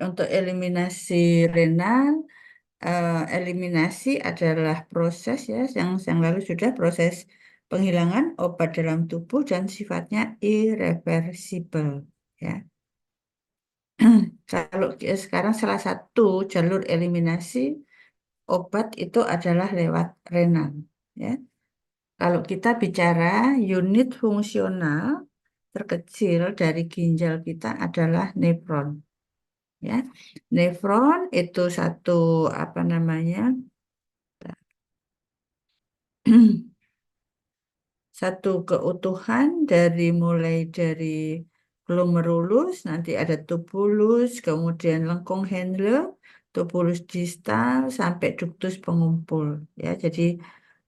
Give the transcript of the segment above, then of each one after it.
untuk eliminasi renal, eliminasi adalah proses ya yang lalu sudah proses penghilangan obat dalam tubuh dan sifatnya irreversibel ya. Kalau sekarang salah satu jalur eliminasi obat itu adalah lewat renal ya. Kalau kita bicara unit fungsional terkecil dari ginjal kita adalah nefron ya. Nefron itu satu apa namanya? Satu keutuhan mulai dari glomerulus, nanti ada tubulus, kemudian lengkung Henle, tubulus distal sampai ductus pengumpul ya. Jadi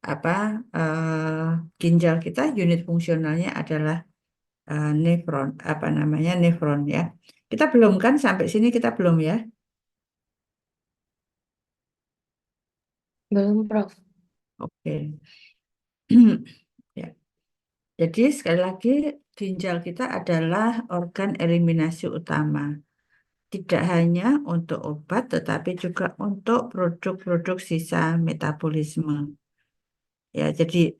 apa ginjal kita unit fungsionalnya adalah nefron, apa namanya nefron ya. Kita belum kan sampai sini kita belum ya. Belum, Prof. Oke. Ya. Jadi sekali lagi ginjal kita adalah organ eliminasi utama. Tidak hanya untuk obat, tetapi juga untuk produk-produk sisa metabolisme. Ya, jadi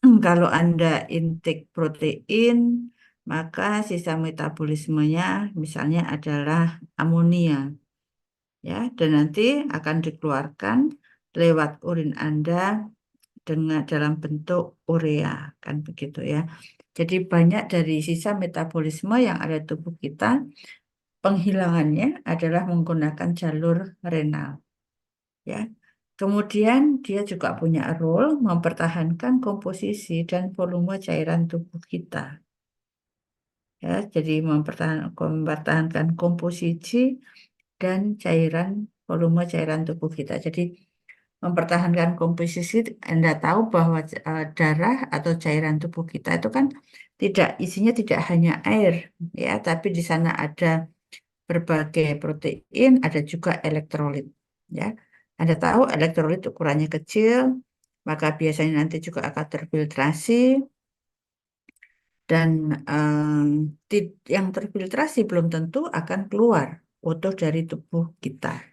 kalau Anda intake protein, maka sisa metabolismenya misalnya adalah amonia, ya, dan nanti akan dikeluarkan lewat urin Anda dengan dalam bentuk urea, kan begitu ya. Jadi banyak dari sisa metabolisme yang ada di tubuh kita penghilangannya adalah menggunakan jalur renal ya. Kemudian dia juga punya role mempertahankan komposisi dan volume cairan tubuh kita ya. Jadi mempertahankan komposisi dan volume cairan tubuh kita. Jadi mempertahankan komposisi, Anda tahu bahwa darah atau cairan tubuh kita itu kan isinya tidak hanya air ya, tapi di sana ada berbagai protein, ada juga elektrolit. Ya, Anda tahu elektrolit ukurannya kecil, maka biasanya nanti juga akan terfiltrasi dan yang terfiltrasi belum tentu akan keluar utuh dari tubuh kita.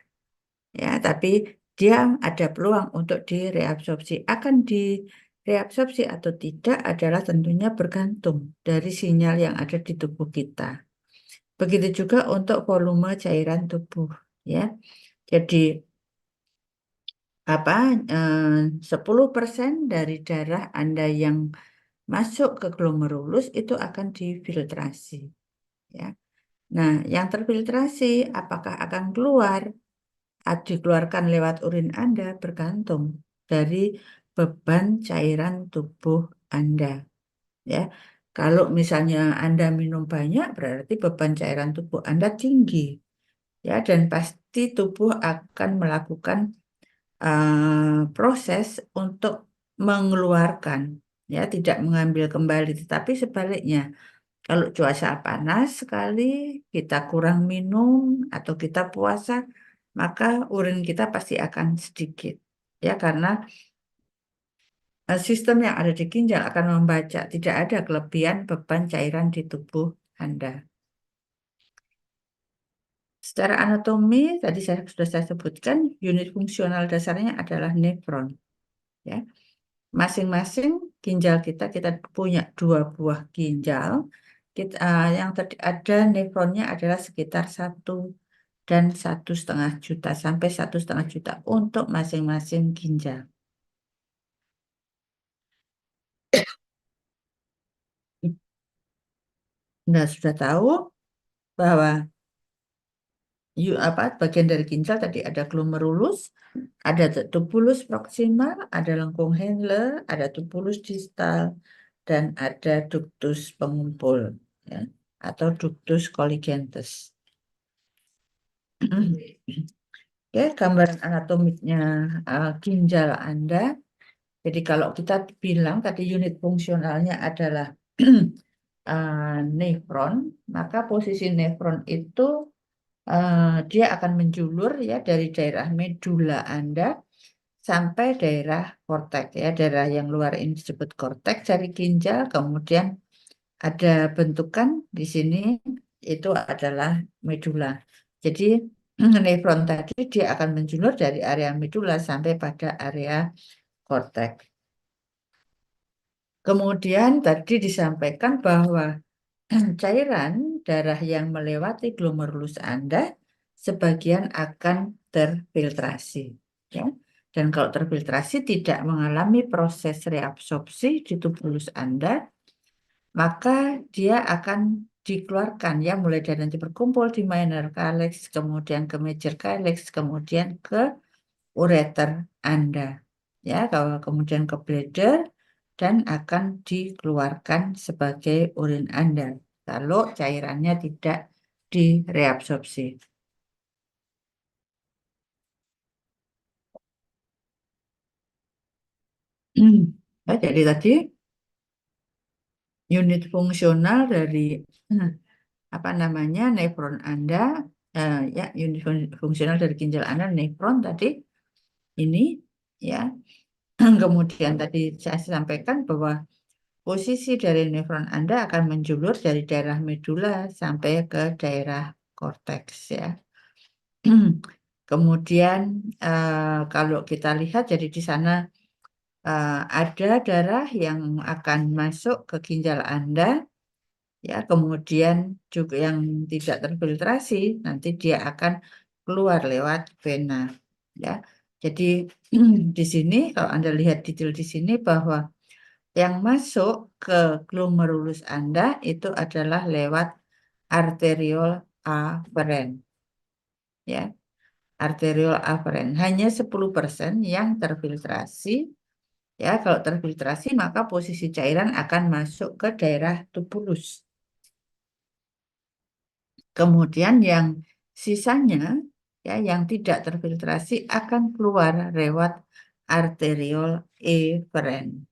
Ya, tapi dia ada peluang untuk direabsorpsi. Akan direabsorpsi atau tidak adalah tentunya bergantung dari sinyal yang ada di tubuh kita. Begitu juga untuk volume cairan tubuh, ya. Jadi apa 10% dari darah Anda yang masuk ke glomerulus itu akan difiltrasi, ya. Nah, yang terfiltrasi apakah akan keluar dikeluarkan lewat urin Anda bergantung dari beban cairan tubuh Anda, ya. Kalau misalnya Anda minum banyak, berarti beban cairan tubuh Anda tinggi. Ya, dan pasti tubuh akan melakukan proses untuk mengeluarkan, ya, tidak mengambil kembali, tetapi sebaliknya, kalau cuaca panas sekali, kita kurang minum atau kita puasa, maka urin kita pasti akan sedikit, ya, karena sistem yang ada di ginjal akan membaca tidak ada kelebihan beban cairan di tubuh Anda. Secara anatomi, tadi sudah saya sebutkan, unit fungsional dasarnya adalah nefron. Ya, masing-masing ginjal kita punya 2 buah ginjal. Yang ada nefronnya adalah sekitar 1 dan 1,5 juta sampai 1,5 juta untuk masing-masing ginjal. Nah, sudah tahu bahwa bagian dari ginjal tadi ada glomerulus, ada tubulus proximal, ada lengkung Henle, ada tubulus distal, dan ada ductus pengumpul, ya, atau ductus colligensus. Oke, gambaran anatomiknya ginjal Anda. Jadi kalau kita bilang tadi unit fungsionalnya adalah nefron, maka posisi nefron itu dia akan menjulur ya dari daerah medula Anda sampai daerah korteks ya, daerah yang luar ini disebut korteks dari ginjal, kemudian ada bentukan di sini itu adalah medula. Jadi nefron tadi dia akan menjulur dari area medula sampai pada area korteks. Kemudian tadi disampaikan bahwa cairan darah yang melewati glomerulus Anda sebagian akan terfiltrasi, ya. Dan kalau terfiltrasi tidak mengalami proses reabsorpsi di tubulus Anda, maka dia akan dikeluarkan, ya, mulai dari nanti berkumpul di minor calyx, kemudian ke major calyx, kemudian ke ureter Anda, ya, kalau kemudian ke bladder dan akan dikeluarkan sebagai urin Anda kalau cairannya tidak direabsorpsi. Ya, jadi tadi unit fungsional dari eh, apa namanya nefron Anda, ya, unit fungsional dari ginjal Anda nefron tadi ini, ya. Kemudian tadi saya sampaikan bahwa posisi dari nefron Anda akan menjulur dari daerah medula sampai ke daerah korteks, ya. Kemudian kalau kita lihat jadi di sana ada darah yang akan masuk ke ginjal Anda, ya, kemudian juga yang tidak terfiltrasi nanti dia akan keluar lewat vena, ya. Jadi di sini kalau Anda lihat detail di sini bahwa yang masuk ke glomerulus Anda itu adalah lewat arteriol aferen, ya. Arteriol aferen hanya 10% yang terfiltrasi. Ya, kalau terfiltrasi maka posisi cairan akan masuk ke daerah tubulus. Kemudian yang sisanya, ya, yang tidak terfiltrasi akan keluar lewat arteriol eferen,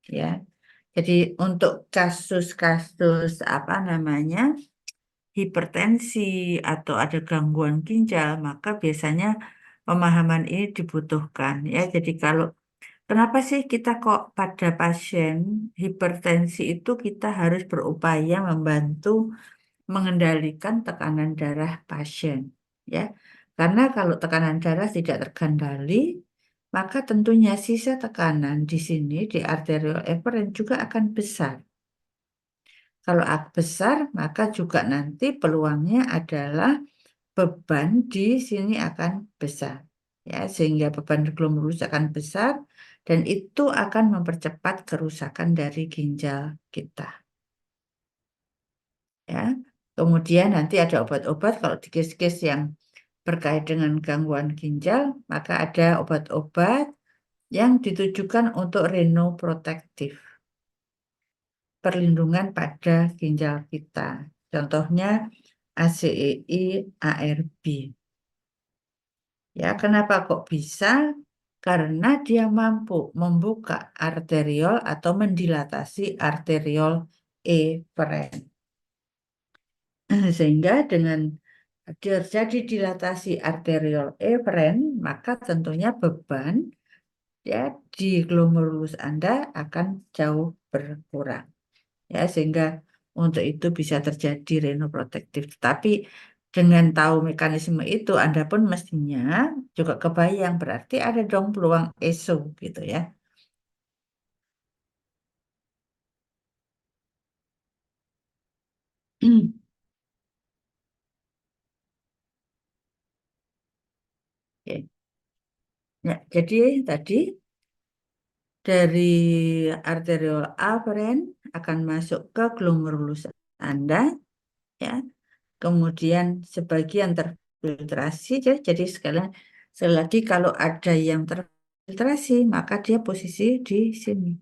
ya. Jadi untuk kasus-kasus apa namanya hipertensi atau ada gangguan ginjal, maka biasanya pemahaman ini dibutuhkan, ya. Jadi kalau kenapa sih kita kok pada pasien hipertensi itu kita harus berupaya membantu mengendalikan tekanan darah pasien, ya. Karena kalau tekanan darah tidak terkendali, maka tentunya sisa tekanan di sini di arterial eferen juga akan besar. Kalau besar, maka juga nanti peluangnya adalah beban di sini akan besar, ya, sehingga beban glomerulus akan besar dan itu akan mempercepat kerusakan dari ginjal kita, ya. Kemudian nanti ada obat-obat kalau di case-case yang berkait dengan gangguan ginjal, maka ada obat-obat yang ditujukan untuk renoprotektif, perlindungan pada ginjal kita. Contohnya ACEI, ARB. Ya, kenapa kok bisa? Karena dia mampu membuka arteriol atau mendilatasi arteriol eferen. Sehingga dengan terjadi dilatasi arteriol eferen, maka tentunya beban, ya, di glomerulus Anda akan jauh berkurang, ya, sehingga untuk itu bisa terjadi renoprotektif. Tapi dengan tahu mekanisme itu, Anda pun mestinya juga kebayang berarti ada dong peluang ESO gitu, ya. Oke. Ya, jadi tadi dari arteriol aferen akan masuk ke glomerulus Anda, ya. Kemudian sebagian terfiltrasi, jadi sekali lagi kalau ada yang terfiltrasi maka dia posisi di sini,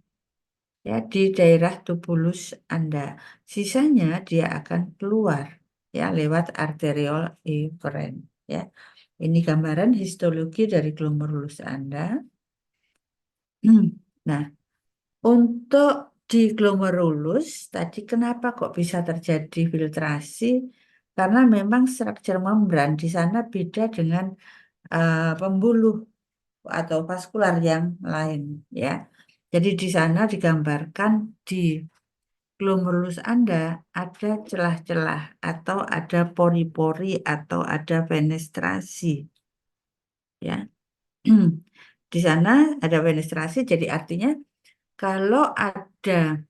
ya, di daerah tubulus Anda. Sisanya dia akan keluar, ya, lewat arteriol eferen, ya. Ini gambaran histologi dari glomerulus Anda. Nah, untuk di glomerulus tadi kenapa kok bisa terjadi filtrasi? Karena memang struktur membran di sana beda dengan pembuluh atau vaskular yang lain, ya. Jadi di sana digambarkan di glomerulus Anda ada celah-celah atau ada pori-pori atau ada fenestrasi, ya. Di sana ada fenestrasi, jadi artinya kalau ada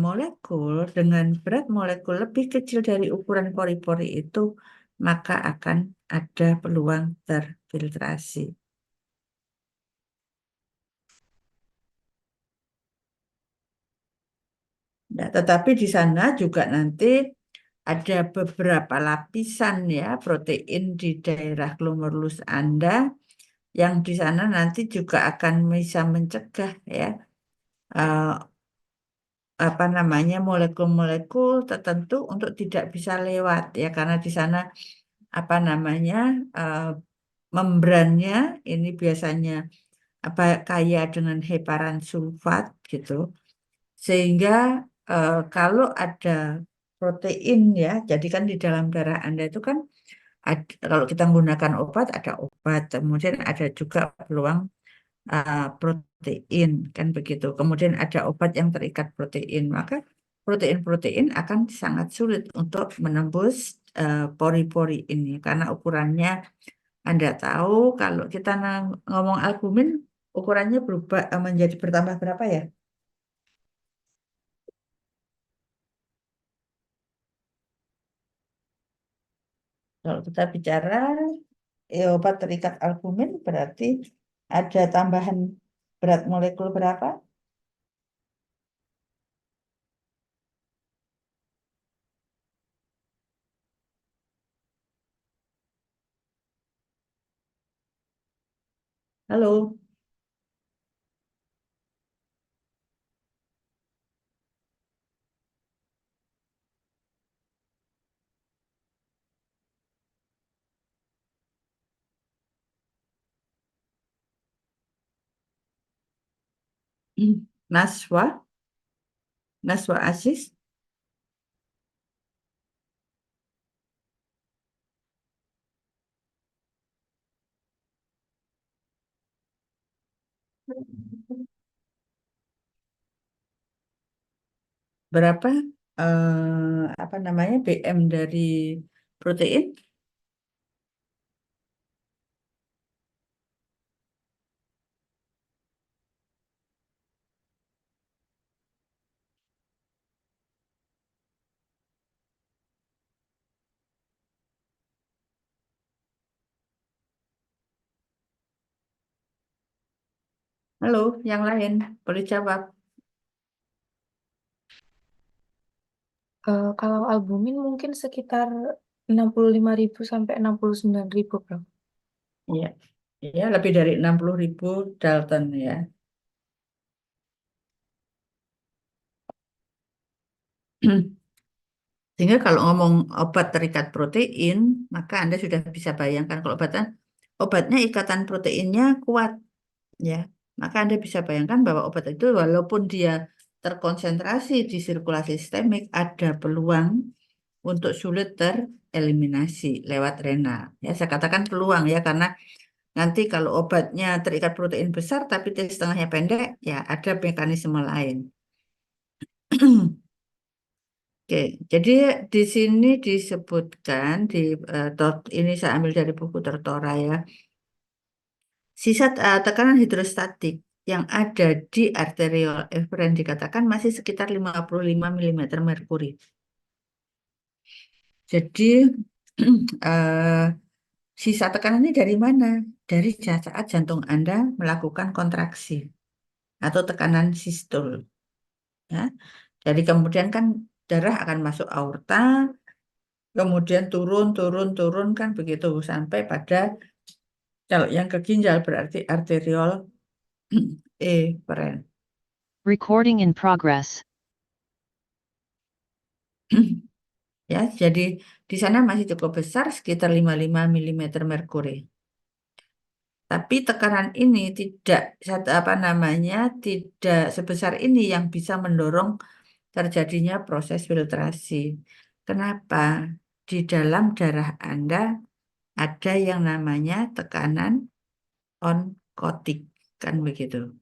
molekul dengan berat molekul lebih kecil dari ukuran pori-pori itu, maka akan ada peluang terfiltrasi. Nah, tetapi di sana juga nanti ada beberapa lapisan ya protein di daerah glomerulus Anda yang di sana nanti juga akan bisa mencegah ya eh, apa namanya molekul-molekul tertentu untuk tidak bisa lewat ya karena di sana apa namanya eh, membrannya ini biasanya apa kaya dengan heparan sulfat gitu sehingga kalau ada protein ya jadi kan di dalam darah Anda itu kan kalau kita menggunakan obat ada obat kemudian ada juga peluang protein kan begitu. Kemudian ada obat yang terikat protein, maka protein-protein akan sangat sulit untuk menembus pori-pori ini karena ukurannya Anda tahu kalau kita ngomong albumin ukurannya berubah menjadi bertambah berapa ya? Kalau kita bicara obat terikat albumin berarti ada tambahan berat molekul berapa? Halo, Naswa, Naswa Aziz. Berapa apa namanya BM dari protein? Halo, yang lain boleh jawab. Kalau albumin mungkin sekitar 65.000 sampai 69.000, Bro. Iya, iya lebih dari 60.000 Dalton ya. Sehingga kalau ngomong obat terikat protein, maka Anda sudah bisa bayangkan kalau obatnya ikatan proteinnya kuat ya. Maka Anda bisa bayangkan bahwa obat itu walaupun dia terkonsentrasi di sirkulasi sistemik, ada peluang untuk sulit tereliminasi lewat renal. Ya, saya katakan peluang ya karena nanti kalau obatnya terikat protein besar tapi T setengahnya pendek, ya ada mekanisme lain. Oke, jadi di sini disebutkan ini saya ambil dari buku Tortora ya. Sisa tekanan hidrostatik yang ada di arteriol eferen dikatakan masih sekitar 55 mm merkuri. Jadi eh, sisa tekanan ini dari mana? Dari saat jantung Anda melakukan kontraksi atau tekanan sistol. Ya. Jadi kemudian kan darah akan masuk aorta, kemudian turun, turun, turun kan begitu sampai pada kalau yang ke ginjal berarti arteriol eferen. Recording in progress. Ya, jadi di sana masih cukup besar sekitar 55 mm merkuri. Tapi tekanan ini tidak apa namanya tidak sebesar ini yang bisa mendorong terjadinya proses filtrasi. Kenapa? Di dalam darah Anda ada yang namanya tekanan onkotik, kan begitu.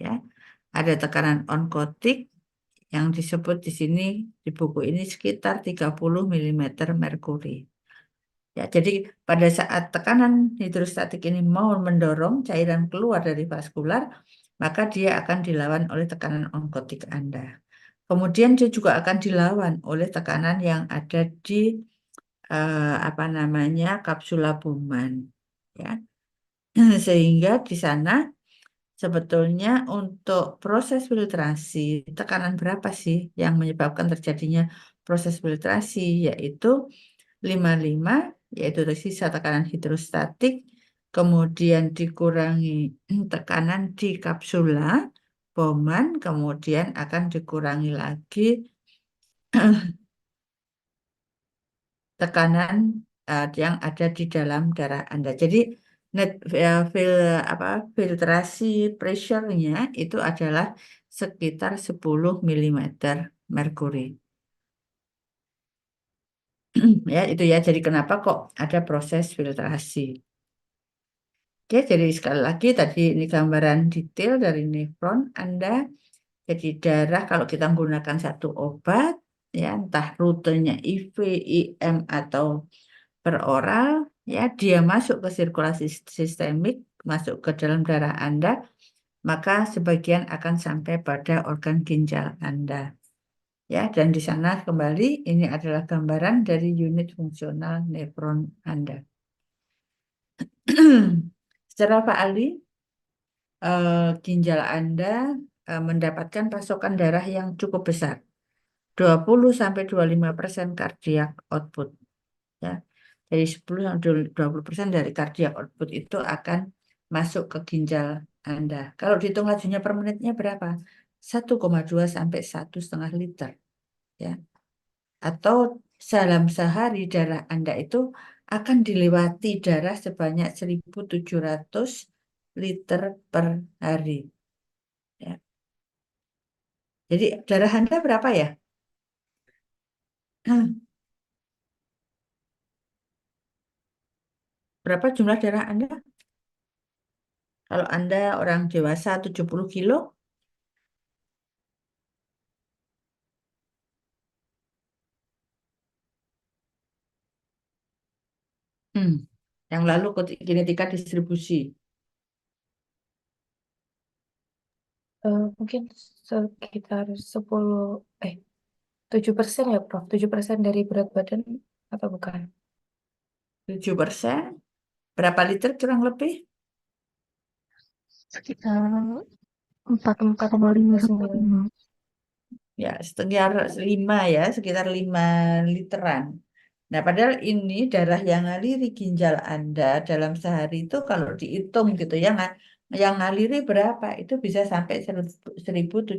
Ya, ada tekanan onkotik yang disebut di sini di buku ini sekitar 30 mm merkuri. Ya, jadi pada saat tekanan hidrostatik ini mau mendorong cairan keluar dari vaskular, maka dia akan dilawan oleh tekanan onkotik Anda. Kemudian dia juga akan dilawan oleh tekanan yang ada di apa namanya kapsula Bowman, ya. Sehingga di sana sebetulnya untuk proses filtrasi, tekanan berapa sih yang menyebabkan terjadinya proses filtrasi, yaitu 55, yaitu sisa tekanan hidrostatik, kemudian dikurangi tekanan di kapsula Bowman, kemudian akan dikurangi lagi tekanan yang ada di dalam darah Anda. Jadi net apa filtrasi pressure-nya itu adalah sekitar 10 mm merkuri. Ya, itu ya. Jadi kenapa kok ada proses filtrasi? Oke, jadi sekali lagi tadi ini gambaran detail dari nefron Anda. Jadi darah kalau kita menggunakan satu obat, ya entah rutenya IV, IM atau peroral, ya dia masuk ke sirkulasi sistemik, masuk ke dalam darah Anda, maka sebagian akan sampai pada organ ginjal Anda. Ya, dan di sana kembali ini adalah gambaran dari unit fungsional nefron Anda. Secara Pak Ali, ginjal Anda mendapatkan pasokan darah yang cukup besar, 20-25% cardiac output. Ya. Dari 10-20% dari cardiac output itu akan masuk ke ginjal Anda. Kalau dihitung lajunya per menitnya berapa? 1,2 sampai 1,5 liter. Ya. Atau dalam sehari darah Anda itu akan dilewati darah sebanyak 1.700 liter per hari. Ya. Jadi darah Anda berapa ya? Berapa jumlah darah Anda? Kalau Anda orang dewasa 70 kilo, yang lalu kinetika distribusi. Mungkin sekitar 7% ya, Prof. 7% dari berat badan atau bukan? 7%. Berapa liter kurang lebih? Sekitar 4,59. Ya, sekitar 5 ya, sekitar 5 literan. Nah, padahal ini darah yang ngaliri ginjal Anda dalam sehari itu kalau dihitung gitu ya, yang ngaliri berapa? Itu bisa sampai 1.700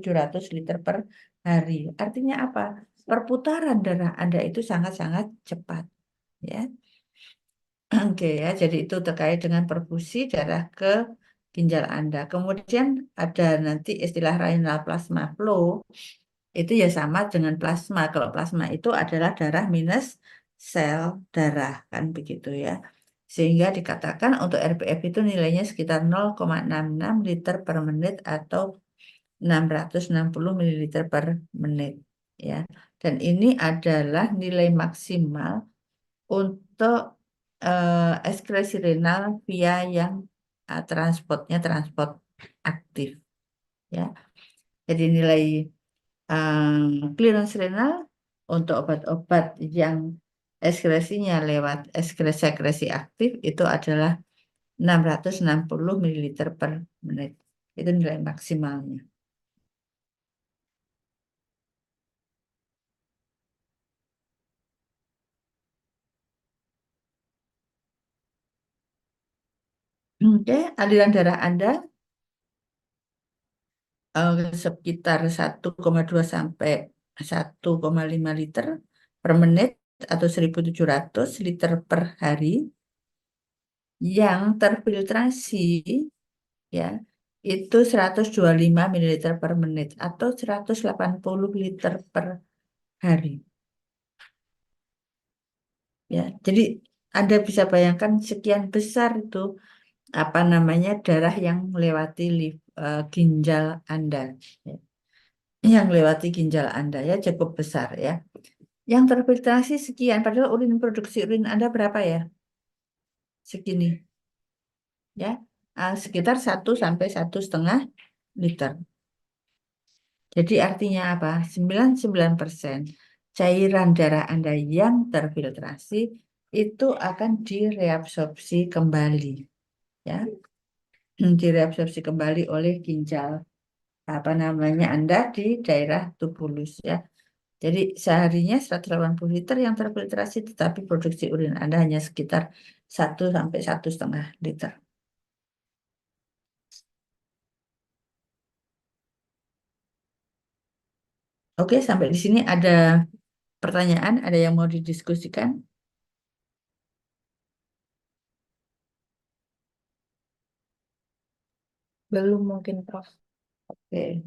liter per hari. Artinya apa? Perputaran darah Anda itu sangat-sangat cepat. Ya. Oke ya, jadi itu terkait dengan perfusi darah ke ginjal Anda. Kemudian ada nanti istilah renal plasma flow, itu ya sama dengan plasma. Kalau plasma itu adalah darah minus sel darah, kan begitu ya. Sehingga dikatakan untuk RPF itu nilainya sekitar 0,66 liter per menit atau 660 ml per menit. Ya. Dan ini adalah nilai maksimal untuk ekskresi renal via yang transportnya transport aktif. Ya. Jadi nilai clearance renal untuk obat-obat yang ekskresinya lewat sekresi aktif itu adalah 660 ml per menit. Itu nilai maksimalnya. Oke, aliran darah Anda sekitar 1,2 sampai 1,5 liter per menit atau 1.700 liter per hari yang terfiltrasi ya itu 125 ml per menit atau 180 liter per hari. Ya, jadi Anda bisa bayangkan sekian besar itu apa namanya darah yang melewati ginjal Anda. Ya. yang melewati ginjal Anda ya cukup besar ya. Yang terfiltrasi sekian, padahal produksi urin Anda berapa ya? Segini ya. Sekitar 1 sampai 1,5 liter. Jadi artinya apa? 99% cairan darah Anda yang terfiltrasi itu akan direabsorpsi kembali ya. Direabsorpsi kembali oleh ginjal Anda di daerah tubulus ya. Jadi seharinya 180 liter yang terfiltrasi, tetapi produksi urin Anda hanya sekitar 1 sampai 1,5 liter. Oke, sampai di sini ada pertanyaan, ada yang mau didiskusikan? Belum mungkin, Prof. Oke.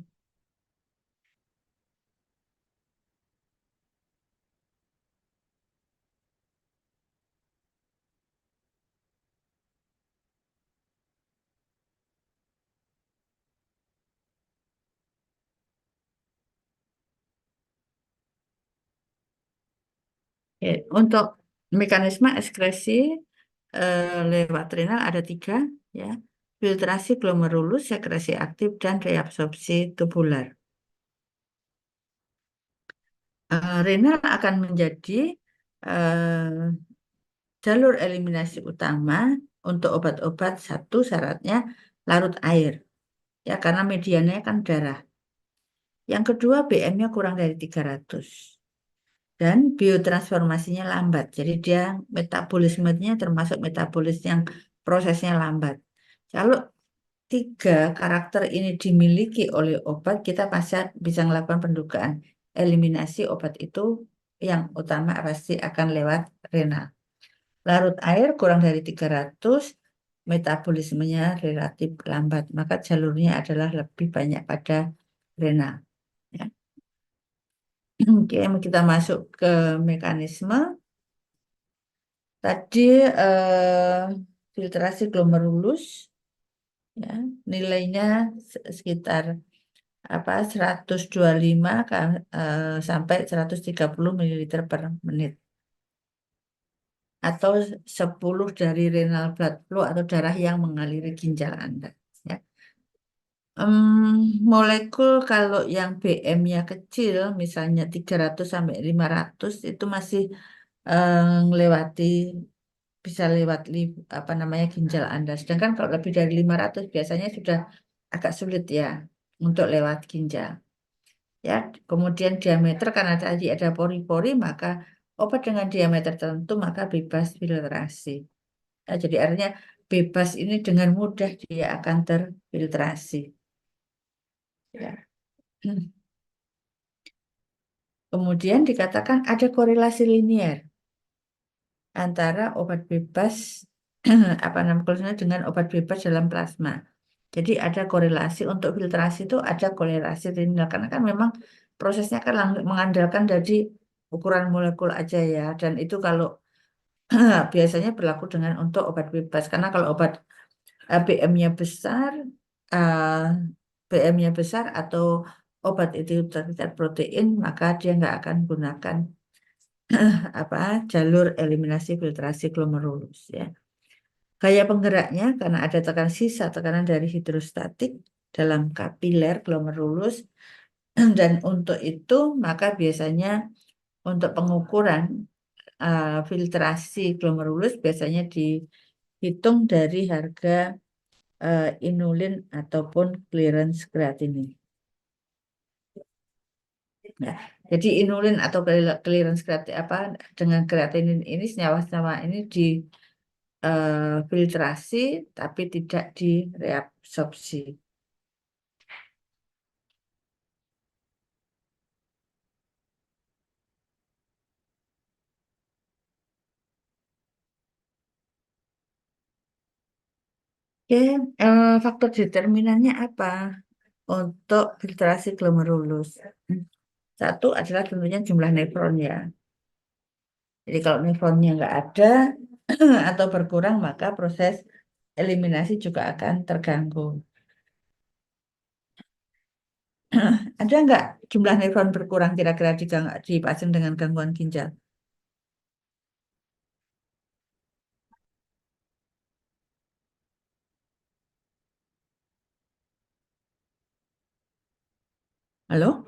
Oke, untuk mekanisme ekskresi lewat renal ada 3 ya. Filtrasi glomerulus, sekresi aktif, dan reabsorpsi tubular. Renal akan menjadi eh, jalur eliminasi utama untuk obat-obat. Satu syaratnya larut air ya, karena mediannya kan darah. Yang kedua BM-nya kurang dari 300 dan biotransformasinya lambat. Jadi dia metabolismenya termasuk metabolis yang prosesnya lambat. Kalau 3 karakter ini dimiliki oleh obat, kita pasti bisa melakukan pendugaan eliminasi obat itu yang utama pasti akan lewat renal. Larut air kurang dari 300, metabolismenya relatif lambat, maka jalurnya adalah lebih banyak pada renal. Ya. Oke, kita masuk ke mekanisme. Tadi filtrasi glomerulus, ya, nilainya sekitar 125 sampai 130 ml per menit. Atau 10 dari renal blood flow atau darah yang mengaliri ginjal Anda. Ya. Molekul kalau yang BM-nya kecil, misalnya 300 sampai 500 itu masih melewati, bisa lewat ginjal Anda. Sedangkan kalau lebih dari 500 biasanya sudah agak sulit ya untuk lewat ginjal. Ya, kemudian diameter karena tadi ada pori-pori, maka obat dengan diameter tertentu maka bebas filtrasi. Ya, jadi artinya bebas ini dengan mudah dia akan terfiltrasi. Ya. Kemudian dikatakan ada korelasi linier antara obat bebas dengan obat bebas dalam plasma. Jadi ada korelasi untuk filtrasi itu, ada korelasi linier karena kan memang prosesnya kan mengandalkan dari ukuran molekul aja ya, dan itu kalau biasanya berlaku dengan untuk obat bebas karena kalau obat BM-nya besar, eh, BM-nya besar atau obat itu terlihat protein, maka dia nggak akan gunakan jalur eliminasi filtrasi glomerulus ya. Gaya penggeraknya karena ada tekanan dari hidrostatik dalam kapiler glomerulus dan untuk itu maka biasanya untuk pengukuran filtrasi glomerulus biasanya dihitung dari harga inulin ataupun clearance creatinine. Nah, jadi inulin atau clearance creatinine dengan creatinine ini senyawa-senyawa ini filtrasi tapi tidak direabsorpsi. Oke, faktor determinannya apa untuk filtrasi glomerulus? Satu adalah tentunya jumlah nefron ya. Jadi kalau nefronnya nggak ada atau berkurang, maka proses eliminasi juga akan terganggu. Ada nggak jumlah nefron berkurang kira-kira di pasien dengan gangguan ginjal? Halo?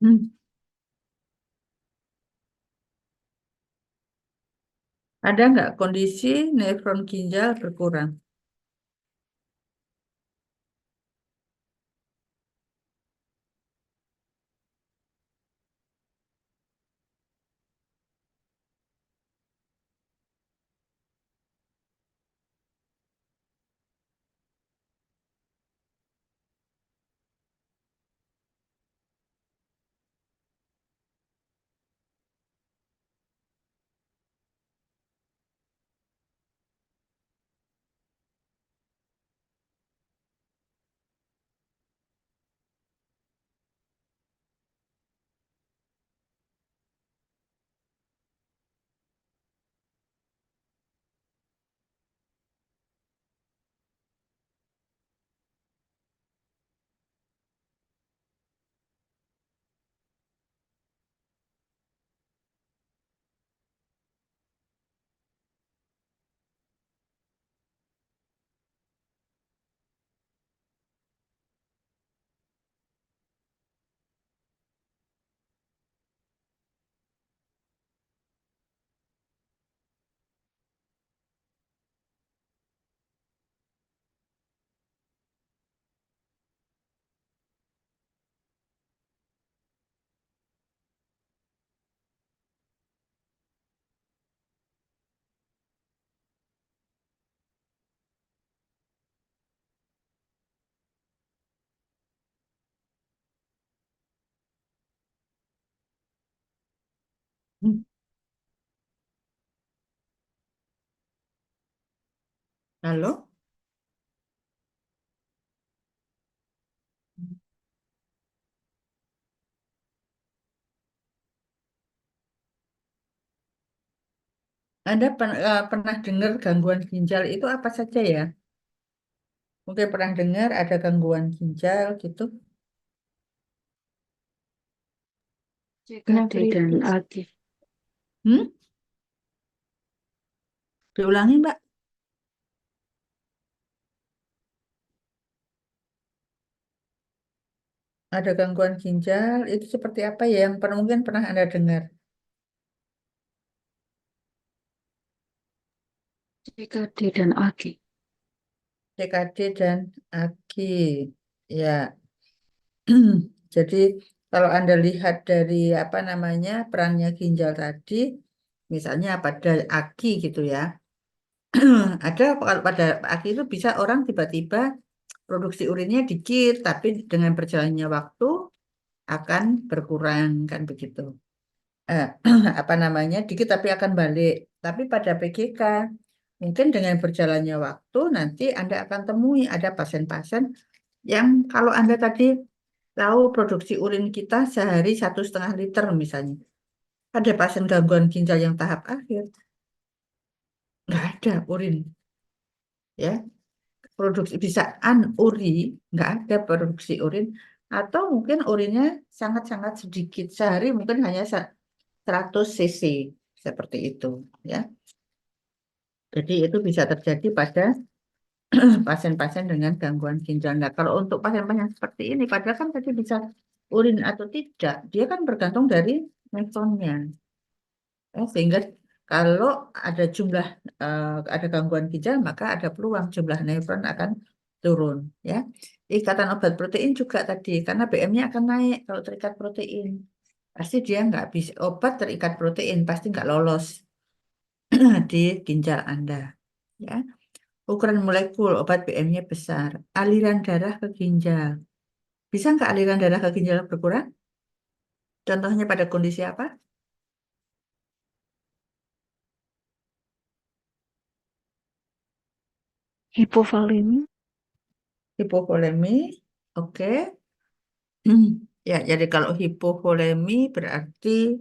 Hmm. Ada nggak kondisi nefron ginjal berkurang? Hmm. Halo? Anda pernah dengar gangguan ginjal itu apa saja ya? Mungkin pernah dengar ada gangguan ginjal gitu. CKD dan Nefritis. aktif. Hmm? Diulangi, Mbak. Ada gangguan ginjal itu seperti apa ya yang mungkin pernah Anda dengar? CKD dan AG. CKD dan AKI. Ya. Jadi kalau Anda lihat dari apa namanya perannya ginjal tadi, misalnya pada AKI gitu ya, ada kalau pada AKI itu bisa orang tiba-tiba produksi urinnya dikit, tapi dengan berjalannya waktu akan berkurang kan begitu. Eh, apa namanya dikit tapi akan balik. Tapi pada PGK mungkin dengan berjalannya waktu nanti Anda akan temui ada pasien-pasien yang kalau Anda tadi tahu produksi urin kita sehari 1,5 liter misalnya. Ada pasien gangguan ginjal yang tahap akhir, nggak ada urin, ya. Produksi bisa anuri, nggak ada produksi urin, atau mungkin urinnya sangat-sangat sedikit. Sehari mungkin hanya 100 cc, seperti itu, ya. Jadi itu bisa terjadi pada pasien-pasien dengan gangguan ginjal. Nah, kalau untuk pasien-pasien seperti ini, padahal kan tadi bisa urin atau tidak, dia kan bergantung dari nefronnya. Sehingga kalau ada ada gangguan ginjal, maka ada peluang jumlah nefron akan turun. Ya, ikatan obat protein juga tadi, karena BM-nya akan naik kalau terikat protein. Pasti dia nggak bisa obat terikat protein, pasti nggak lolos di ginjal Anda. Ya, ukuran molekul obat BM-nya besar, aliran darah ke ginjal. Bisa nggak aliran darah ke ginjal berkurang? Contohnya pada kondisi apa? Hipovolemi. Hipovolemi. Oke. Ya, jadi kalau hipovolemi berarti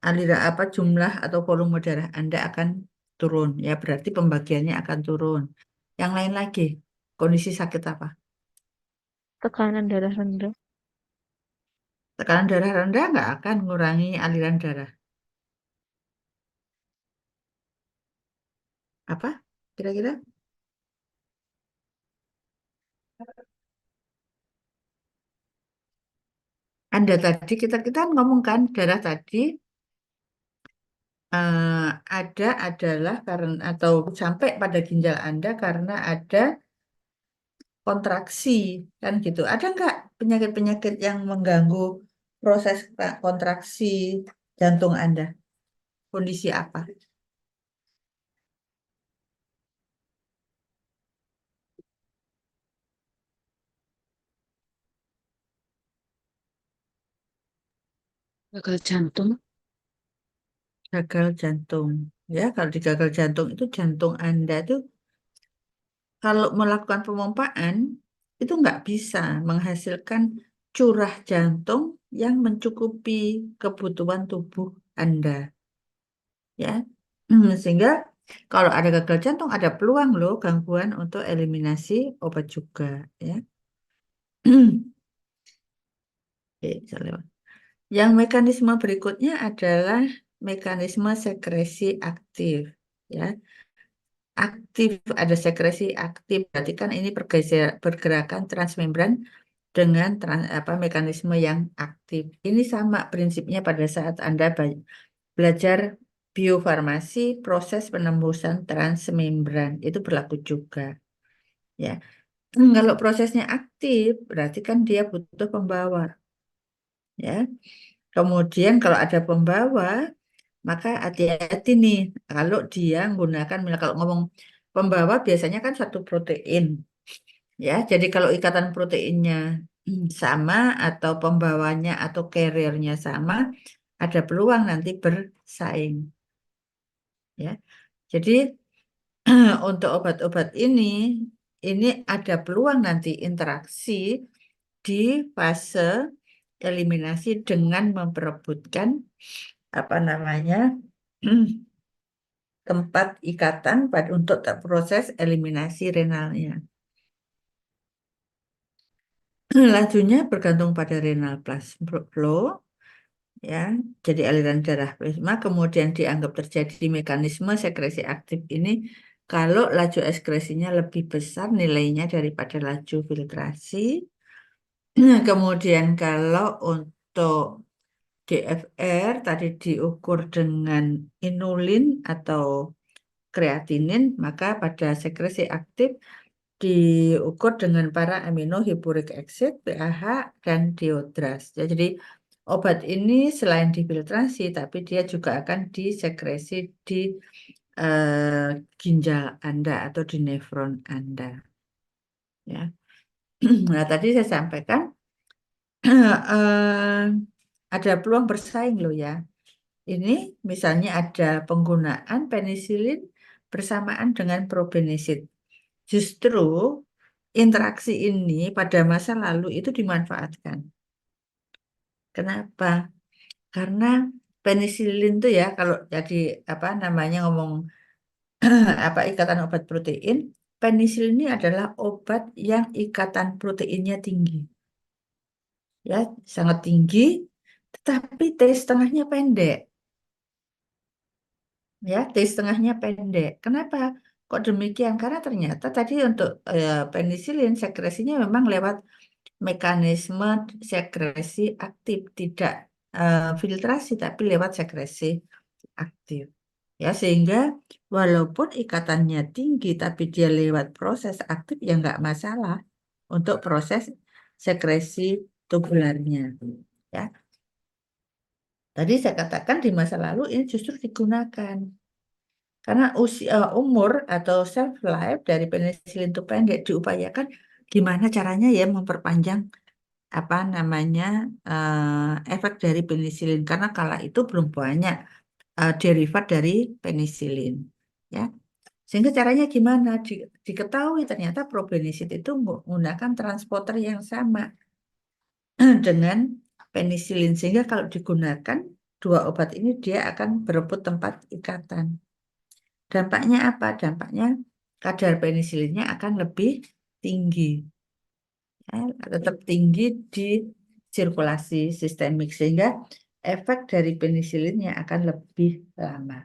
aliran apa jumlah atau volume darah Anda akan turun. Ya, berarti pembagiannya akan turun. Yang lain lagi, kondisi sakit apa? Tekanan darah rendah. Tekanan darah rendah nggak akan mengurangi aliran darah. Apa? Kira-kira? Anda tadi kita ngomong kan darah tadi eh, ada adalah karena atau sampai pada ginjal Anda karena ada kontraksi kan gitu. Ada nggak penyakit-penyakit yang mengganggu proses kontraksi jantung Anda? Kondisi apa? Gagal jantung. Gagal jantung. Ya, kalau di gagal jantung itu jantung Anda tuh kalau melakukan pemompaan itu nggak bisa menghasilkan curah jantung yang mencukupi kebutuhan tubuh Anda. Ya, sehingga kalau ada gagal jantung ada peluang loh gangguan untuk eliminasi obat juga. Ya. Oke, saya lewat. Yang mekanisme berikutnya adalah mekanisme sekresi aktif. Ya, aktif ada sekresi aktif. Berarti kan ini pergerakan transmembran dengan apa mekanisme yang aktif. Ini sama prinsipnya pada saat Anda belajar biofarmasi, proses penembusan transmembran itu berlaku juga. Ya, kalau prosesnya aktif, berarti kan dia butuh pembawa. Ya, kemudian kalau ada pembawa, maka hati-hati nih kalau dia menggunakan, kalau ngomong pembawa biasanya kan suatu protein. Ya, jadi kalau ikatan proteinnya sama atau pembawanya atau carriernya sama, ada peluang nanti bersaing. Ya, jadi untuk obat-obat ini ada peluang nanti interaksi di fase eliminasi dengan memperebutkan apa namanya tempat ikatan untuk proses eliminasi renalnya. Lajunya bergantung pada renal plasma flow, ya. Jadi aliran darah plasma kemudian dianggap terjadi mekanisme sekresi aktif ini kalau laju ekskresinya lebih besar nilainya daripada laju filtrasi. Kemudian kalau untuk DFR tadi diukur dengan inulin atau kreatinin, maka pada sekresi aktif diukur dengan para amino hipuric acid, PAH, dan diodras. Ya, jadi obat ini selain difiltrasi, tapi dia juga akan disekresi di ginjal Anda atau di nefron Anda. Ya. Nah, tadi saya sampaikan eh, ada peluang bersaing loh ya. Ini misalnya ada penggunaan penisilin bersamaan dengan probenesid. Justru interaksi ini pada masa lalu itu dimanfaatkan. Kenapa? Karena penisilin tuh ya kalau jadi apa namanya ngomong apa ikatan obat protein, penisilin ini adalah obat yang ikatan proteinnya tinggi. Ya, sangat tinggi, tetapi T setengahnya pendek. Ya, T setengahnya pendek. Kenapa? Kok demikian? Karena ternyata tadi untuk penisilin sekresinya memang lewat mekanisme sekresi aktif, tidak filtrasi, tapi lewat sekresi aktif. Ya, sehingga walaupun ikatannya tinggi, tapi dia lewat proses aktif, ya nggak masalah untuk proses sekresi tubularnya. Ya, tadi saya katakan di masa lalu ini justru digunakan. Karena umur atau shelf life dari penisilin itu pendek diupayakan gimana caranya ya memperpanjang apa namanya efek dari penisilin karena kala itu belum banyak derivat dari penisilin, ya. Sehingga caranya gimana? Diketahui ternyata probenicid itu menggunakan transporter yang sama dengan penisilin, sehingga kalau digunakan dua obat ini dia akan berebut tempat ikatan. Dampaknya apa? Dampaknya kadar penisilinnya akan lebih tinggi, ya, tetap tinggi di sirkulasi sistemik, sehingga efek dari penisilinnya akan lebih lama.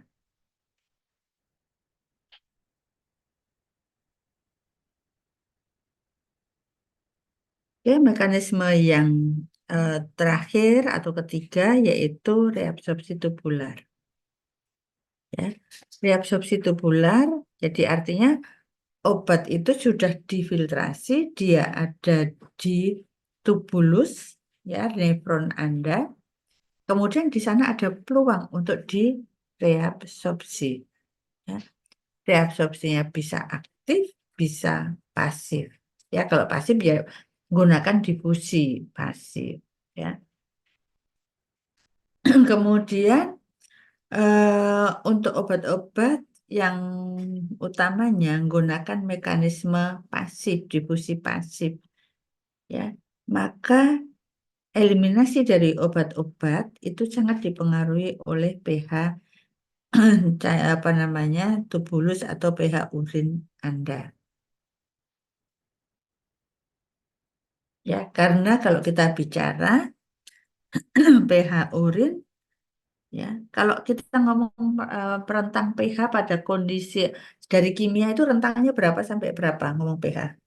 Oke, mekanisme yang terakhir atau ketiga yaitu reabsorpsi tubular. Ya, reabsorpsi tubular, jadi artinya obat itu sudah difiltrasi, dia ada di tubulus, ya, nefron Anda. Kemudian di sana ada peluang untuk direabsorpsi. Ya. Reabsorpsinya bisa aktif, bisa pasif. Ya, kalau pasif ya gunakan difusi pasif. Ya. Kemudian untuk obat-obat yang utamanya menggunakan mekanisme pasif, difusi pasif, ya, maka eliminasi dari obat-obat itu sangat dipengaruhi oleh pH apa namanya tubulus atau pH urin Anda. Ya, karena kalau kita bicara pH urin, ya, kalau kita ngomong rentang pH pada kondisi dari kimia itu rentangnya berapa sampai berapa ngomong pH?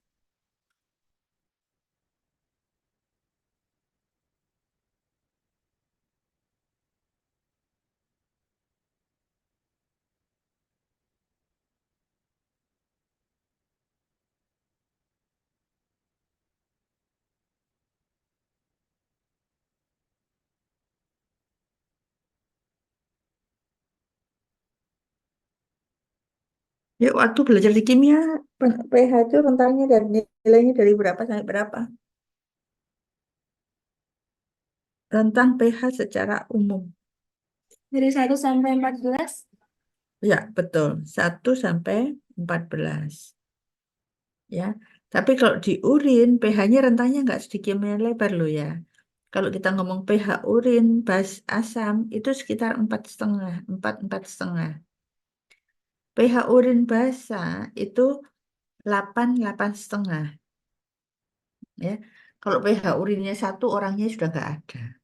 Ya, waktu belajar di kimia, pH itu rentangnya dari nilainya dari berapa sampai berapa? Rentang pH secara umum. Dari 1 sampai 14. Ya, betul. 1 sampai 14. Ya. Tapi kalau di urin, pH-nya rentangnya nggak sedikit lebar loh ya. Kalau kita ngomong pH urin, bas asam, itu sekitar 4,5, 4,5. pH urin basa itu 8, 8,5. Ya. Kalau pH urinnya 1, orangnya sudah nggak ada.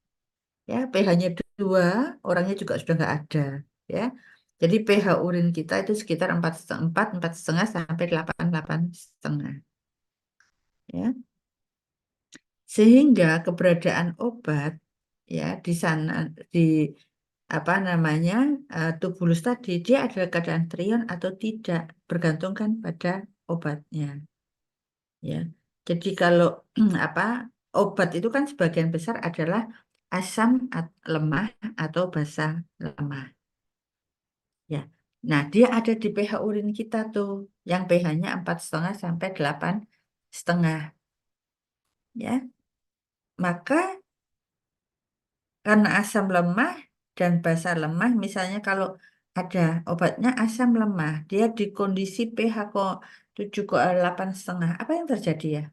Ya, pH-nya 2, orangnya juga sudah nggak ada. Ya. Jadi pH urin kita itu sekitar 4,5, 4,5 sampai 8, 8,5. Ya. Sehingga keberadaan obat, ya, di sana, di apa namanya tubulus tadi, dia adalah keadaan trion atau tidak, bergantungkan pada obatnya. Ya, jadi kalau apa obat itu kan sebagian besar adalah asam lemah atau basa lemah. Ya, nah dia ada di pH urin kita tuh, yang pH-nya 4,5 sampai 8,5. Ya, maka karena asam lemah dan basa lemah, misalnya kalau ada obatnya asam lemah, dia di kondisi pH kok 7,8,5, apa yang terjadi ya?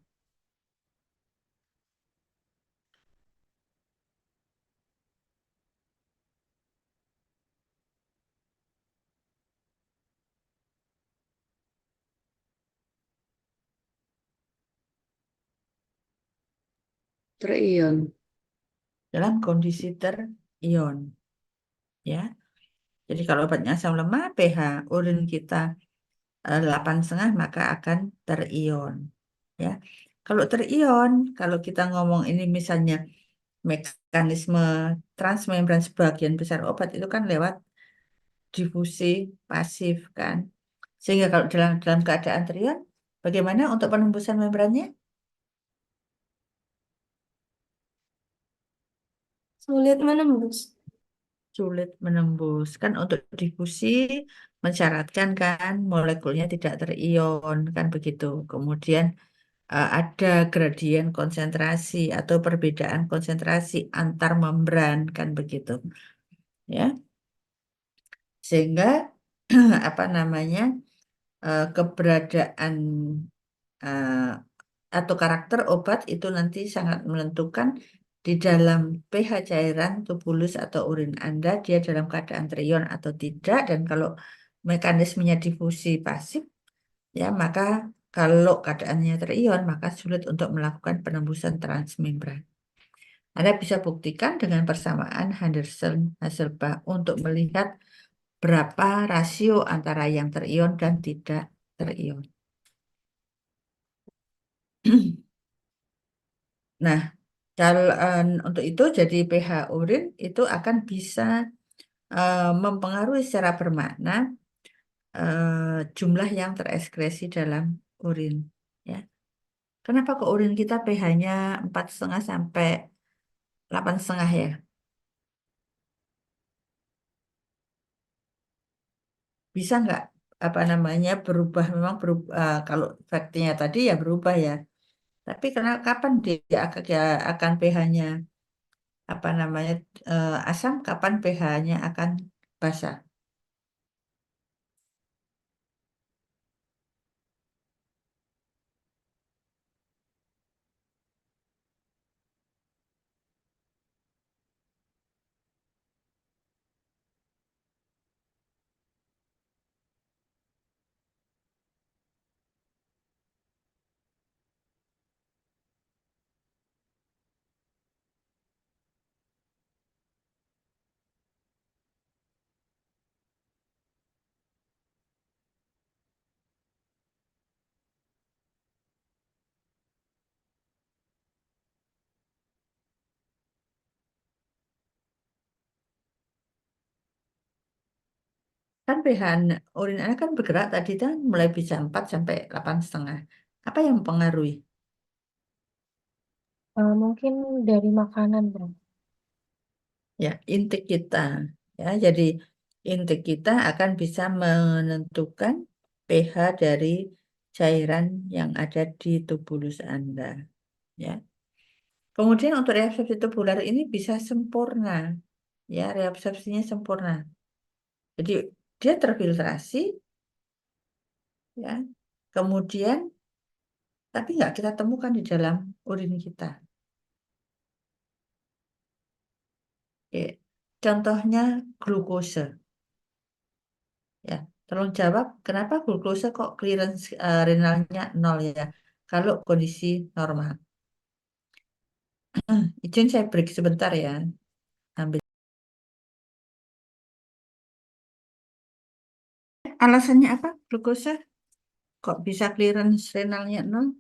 Terion. Dalam kondisi terion, ya. Jadi kalau obatnya asam lemah, pH urin kita 8,5 maka akan terion, ya. Kalau terion, kalau kita ngomong ini misalnya mekanisme transmembran sebagian besar obat itu kan lewat difusi pasif kan. Sehingga kalau dalam keadaan terion, bagaimana untuk penembusan membrannya? Sulit menembus. Sulit menembus. Kan untuk difusi mensyaratkan kan molekulnya tidak terion kan begitu. Kemudian ada gradien konsentrasi atau perbedaan konsentrasi antar membran kan begitu ya. Sehingga apa namanya keberadaan eh, atau karakter obat itu nanti sangat menentukan di dalam pH cairan tubulus atau urin Anda dia dalam keadaan terion atau tidak, dan kalau mekanismenya difusi pasif ya maka kalau keadaannya terion maka sulit untuk melakukan penembusan transmembran. Anda bisa buktikan dengan persamaan Henderson-Hasselbalch untuk melihat berapa rasio antara yang terion dan tidak terion. Nah, kalau untuk itu jadi pH urin itu akan bisa mempengaruhi secara bermakna jumlah yang terekskresi dalam urin. Ya. Kenapa kok urin kita pH-nya 4,5 sampai 8,5 ya? Bisa nggak apa namanya berubah? Memang berubah kalau faktinya tadi ya berubah ya. Tapi kapan dia akan pH-nya apa namanya asam, kapan pH-nya akan basa? Kan pH urin Anda kan bergerak tadi kan mulai bisa 4 sampai 8,5. Apa yang mempengaruhi? Mungkin dari makanan, Bro. Ya, intake kita. Ya, jadi intake kita akan bisa menentukan pH dari cairan yang ada di tubulus Anda. Ya. Kemudian untuk reabsorpsi tubular ini bisa sempurna. Ya, reabsorpsinya sempurna. Jadi dia terfiltrasi, ya. Kemudian tapi nggak kita temukan di dalam urin kita. Oke. Contohnya glukose. Ya, tolong jawab kenapa glukose kok clearance renalnya 0 ya? Kalau kondisi normal. Izin saya break sebentar ya. Ambil. Alasannya apa? Glukose kok bisa clearance renalnya 0?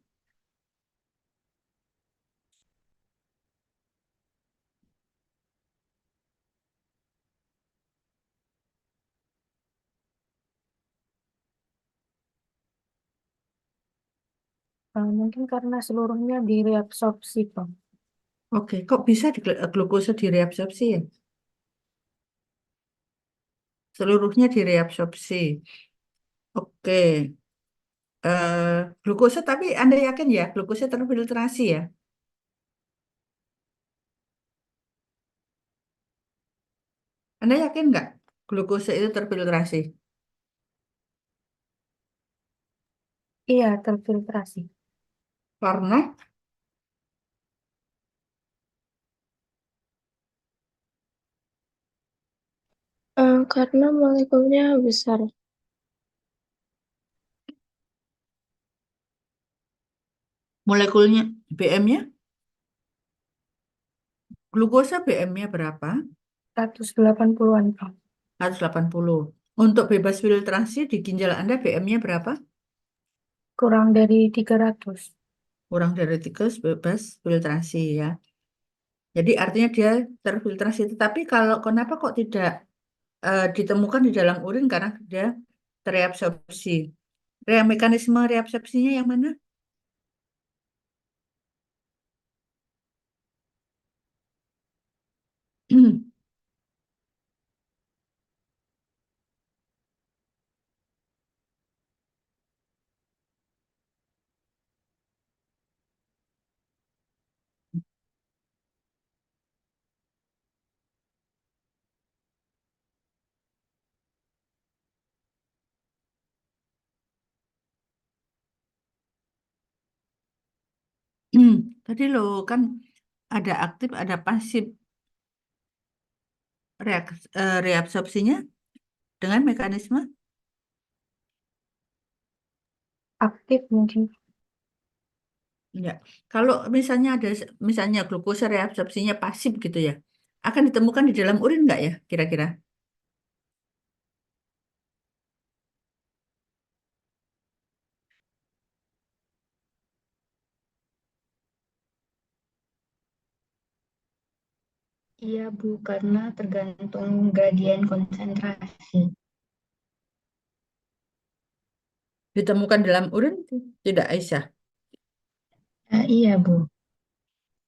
Mungkin karena seluruhnya direabsorpsi, Bro. Oke, kok bisa glukose direabsorpsi ya? Seluruhnya direabsorpsi. Oke. Glukose tapi Anda yakin ya glukose terfiltrasi ya? Anda yakin nggak glukose itu terfiltrasi? Iya, terfiltrasi. Karena Karena molekulnya besar. molekulnya BM-nya, glukosa BM-nya berapa? 180-an, Bro. 180. Untuk bebas filtrasi di ginjal Anda BM-nya berapa? Kurang dari 300. Kurang dari 3 bebas filtrasi ya. Jadi artinya dia terfiltrasi. Tetapi kalau kenapa kok tidak ditemukan di dalam urin karena dia tereabsorpsi. Mekanisme reabsorpsinya yang mana? Tadi lo kan ada aktif, ada pasif. Reabsorpsinya dengan mekanisme Aktif mungkin. ya. Kalau misalnya glukosa reabsorpsinya pasif gitu ya, akan ditemukan di dalam urin nggak ya kira-kira? Iya, Bu, karena tergantung gradien konsentrasi. Ditemukan dalam urin tidak, Aisyah? Iya, Bu.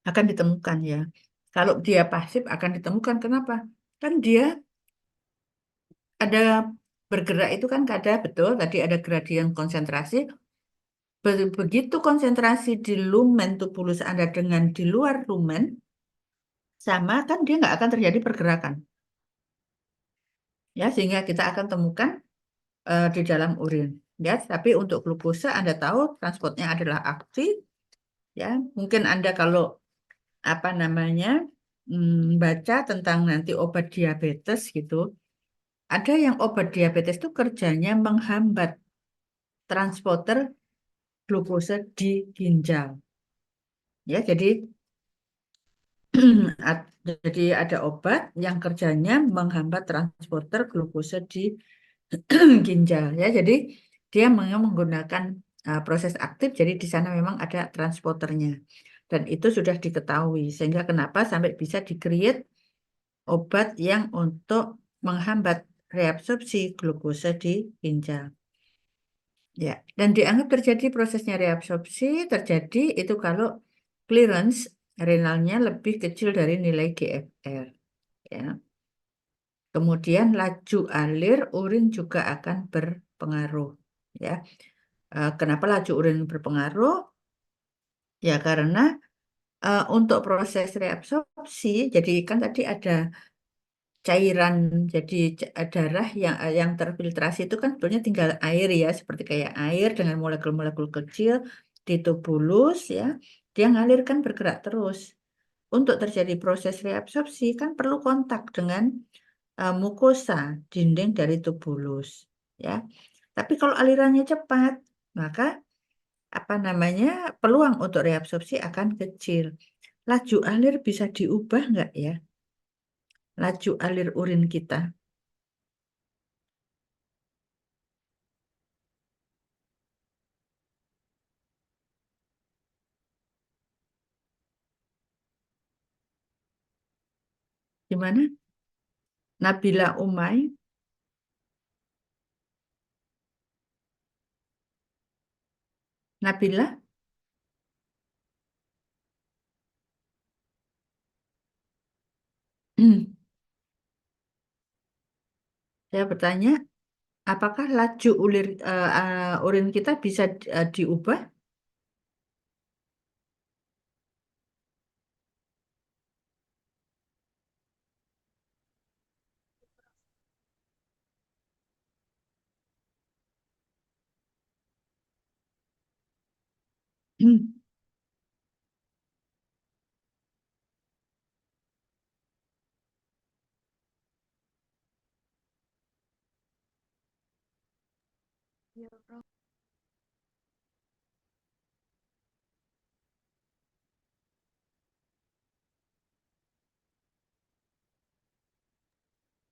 Akan ditemukan ya. Kalau dia pasif akan ditemukan. Kenapa? Kan dia ada bergerak itu kan betul tadi ada gradien konsentrasi. Begitu konsentrasi di lumen tubulus Anda dengan di luar lumen, sama kan dia nggak akan terjadi pergerakan. Ya, sehingga kita akan temukan di dalam urin. Ya, tapi untuk glukosa Anda tahu transportnya adalah aktif. Ya, mungkin Anda kalau apa namanya baca tentang nanti obat diabetes gitu, ada yang obat diabetes itu kerjanya menghambat transporter glukosa di ginjal. Ya, jadi ada obat yang kerjanya menghambat transporter glukosa di ginjal ya. Jadi dia memang menggunakan proses aktif. Jadi di sana memang ada transporternya dan itu sudah diketahui sehingga kenapa sampai bisa di-create obat yang untuk menghambat reabsorpsi glukosa di ginjal. Ya, dan dianggap terjadi prosesnya reabsorpsi terjadi itu kalau clearance renalnya lebih kecil dari nilai GFR. Ya. Kemudian laju alir urin juga akan berpengaruh. Ya, kenapa laju urin berpengaruh? Ya karena untuk proses reabsorpsi, jadi kan tadi ada cairan, jadi darah yang terfiltrasi itu kan sebetulnya tinggal air ya, seperti kayak air dengan molekul-molekul kecil di tubulus ya, dia ngalir kan bergerak terus. Untuk terjadi proses reabsorpsi kan perlu kontak dengan mukosa dinding dari tubulus ya. Tapi kalau alirannya cepat, maka apa namanya peluang untuk reabsorpsi akan kecil. Laju alir bisa diubah nggak ya? Laju alir urin kita. Gimana? Nabila Umay, Nabila, saya bertanya, apakah laju urin kita bisa diubah? Iya, Prof.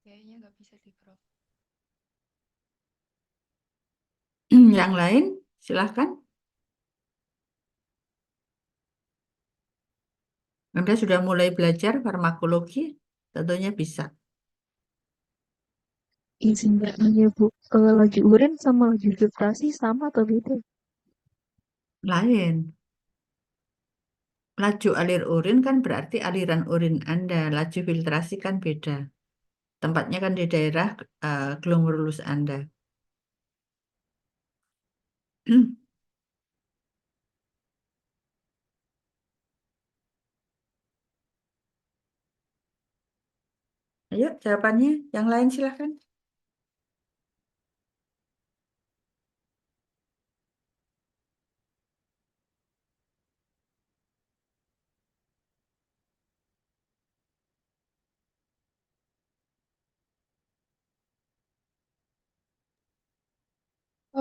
Kayaknya nggak bisa sih, Prof. Yang lain, silahkan. Anda sudah mulai belajar farmakologi, tentunya bisa. Izin bertanya Bu, laju urin sama laju filtrasi sama atau beda? Lain. Laju alir urin kan berarti aliran urin Anda. Laju filtrasi kan beda. Tempatnya kan di daerah glomerulus Anda. Ayo, jawabannya. Yang lain silahkan.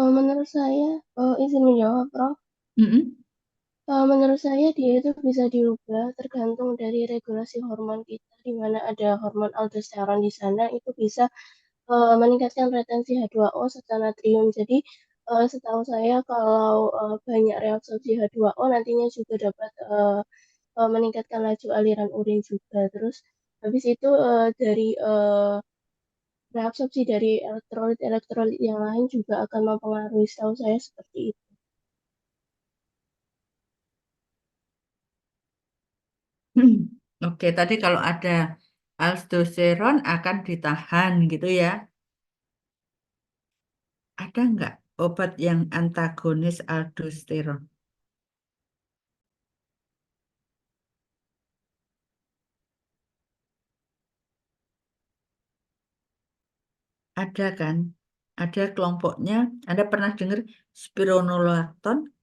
Menurut saya, izin menjawab, Prof. Mm-mm. Menurut saya dia itu bisa dirubah tergantung dari regulasi hormon kita, di mana ada hormon aldosteron di sana itu bisa meningkatkan retensi H2O serta natrium. Jadi setahu saya kalau banyak reabsorpsi H2O nantinya juga dapat meningkatkan laju aliran urin juga. Terus habis itu dari reabsorpsi dari elektrolit yang lain juga akan mempengaruhi, setahu saya seperti itu. Oke, tadi kalau ada aldosteron akan ditahan gitu ya. Ada nggak obat yang antagonis aldosteron? Ada kan? Ada kelompoknya. Anda pernah dengar spironolactone?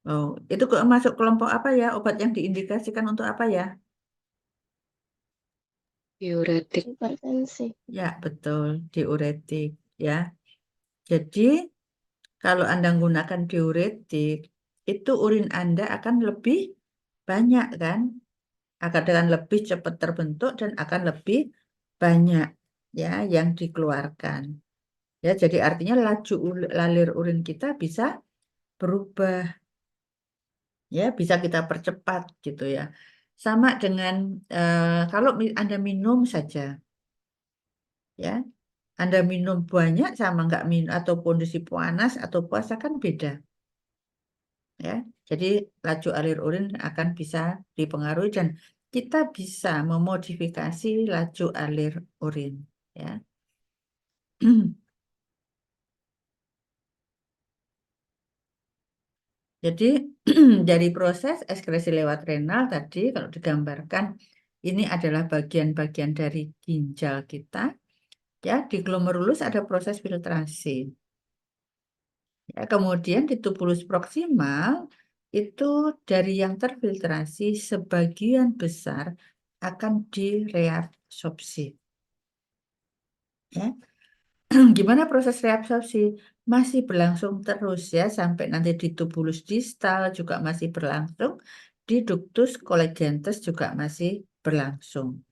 Oh, itu masuk kelompok apa ya? Obat yang diindikasikan untuk apa ya? Diuretik. Hipertensi. Ya, betul, diuretik ya. Jadi, kalau Anda menggunakan diuretik, itu urin Anda akan lebih banyak kan? Akan lebih cepat terbentuk dan akan lebih banyak ya yang dikeluarkan. Ya, jadi artinya laju lalir urin kita bisa berubah, ya bisa kita percepat gitu ya. Sama dengan kalau Anda minum saja, ya Anda minum banyak sama nggak minum atau kondisi panas atau puasa kan beda, ya. Jadi laju alir urin akan bisa dipengaruhi dan kita bisa memodifikasi laju alir urin, ya. Jadi dari proses ekskresi lewat renal tadi kalau digambarkan ini adalah bagian-bagian dari ginjal kita. Ya, di glomerulus ada proses filtrasi. Ya, kemudian di tubulus proksimal itu dari yang terfiltrasi sebagian besar akan direabsorpsi. Ya. Gimana proses reabsorpsi? Masih berlangsung terus ya sampai nanti di tubulus distal juga masih berlangsung, di ductus colligensum juga masih berlangsung.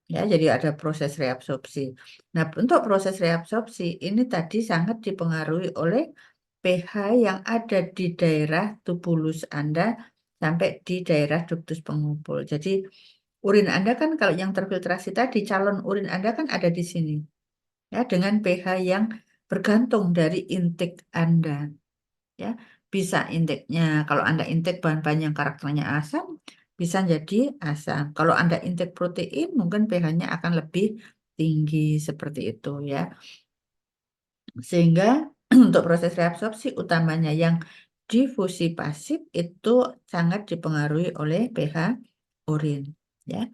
Ya, jadi ada proses reabsorpsi. Nah, untuk proses reabsorpsi ini tadi sangat dipengaruhi oleh pH yang ada di daerah tubulus Anda sampai di daerah ductus pengumpul. Jadi urin Anda kan kalau yang terfiltrasi tadi calon urin Anda kan ada di sini. Ya, dengan pH yang bergantung dari intake Anda. Ya, bisa intake-nya kalau Anda intake bahan-bahan yang karakternya asam bisa jadi asam. Kalau Anda intake protein mungkin pH-nya akan lebih tinggi seperti itu ya. Sehingga untuk proses reabsorpsi utamanya yang difusi pasif itu sangat dipengaruhi oleh pH urin ya.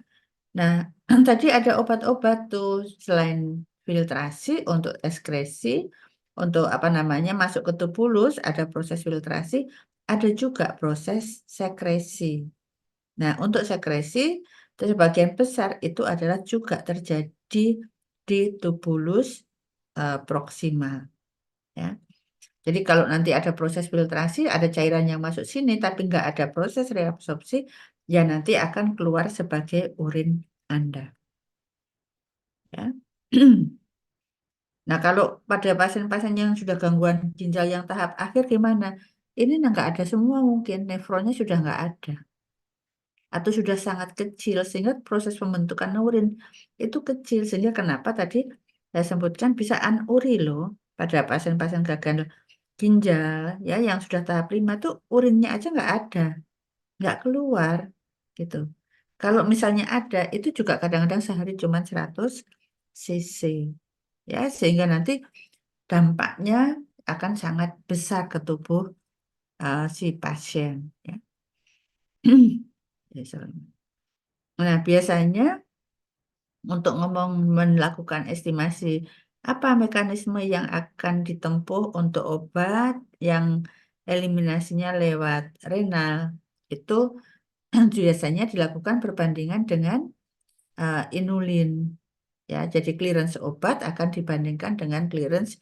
Nah, tadi ada obat-obat tuh selain filtrasi untuk ekskresi, untuk apa namanya masuk ke tubulus ada proses filtrasi, ada juga proses sekresi. Nah, untuk sekresi sebagian besar itu adalah juga terjadi di tubulus proksimal. Ya. Jadi kalau nanti ada proses filtrasi, ada cairan yang masuk sini, tapi nggak ada proses reabsorpsi, ya nanti akan keluar sebagai urin Anda. Ya. Nah, kalau pada pasien-pasien yang sudah gangguan ginjal yang tahap akhir gimana? Ini nggak ada semua mungkin, nefronnya sudah nggak ada. Atau sudah sangat kecil, sehingga proses pembentukan urin itu kecil. Sehingga kenapa tadi saya sebutkan bisa anuri loh pada pasien-pasien gagal ginjal ya yang sudah tahap 5 tuh urinnya aja nggak keluar gitu. Kalau misalnya ada itu juga kadang-kadang sehari cuma 100 cc ya sehingga nanti dampaknya akan sangat besar ke tubuh si pasien ya. Ya, sorry. Nah, biasanya untuk melakukan estimasi apa mekanisme yang akan ditempuh untuk obat yang eliminasinya lewat renal itu biasanya dilakukan perbandingan dengan inulin ya. Jadi clearance obat akan dibandingkan dengan clearance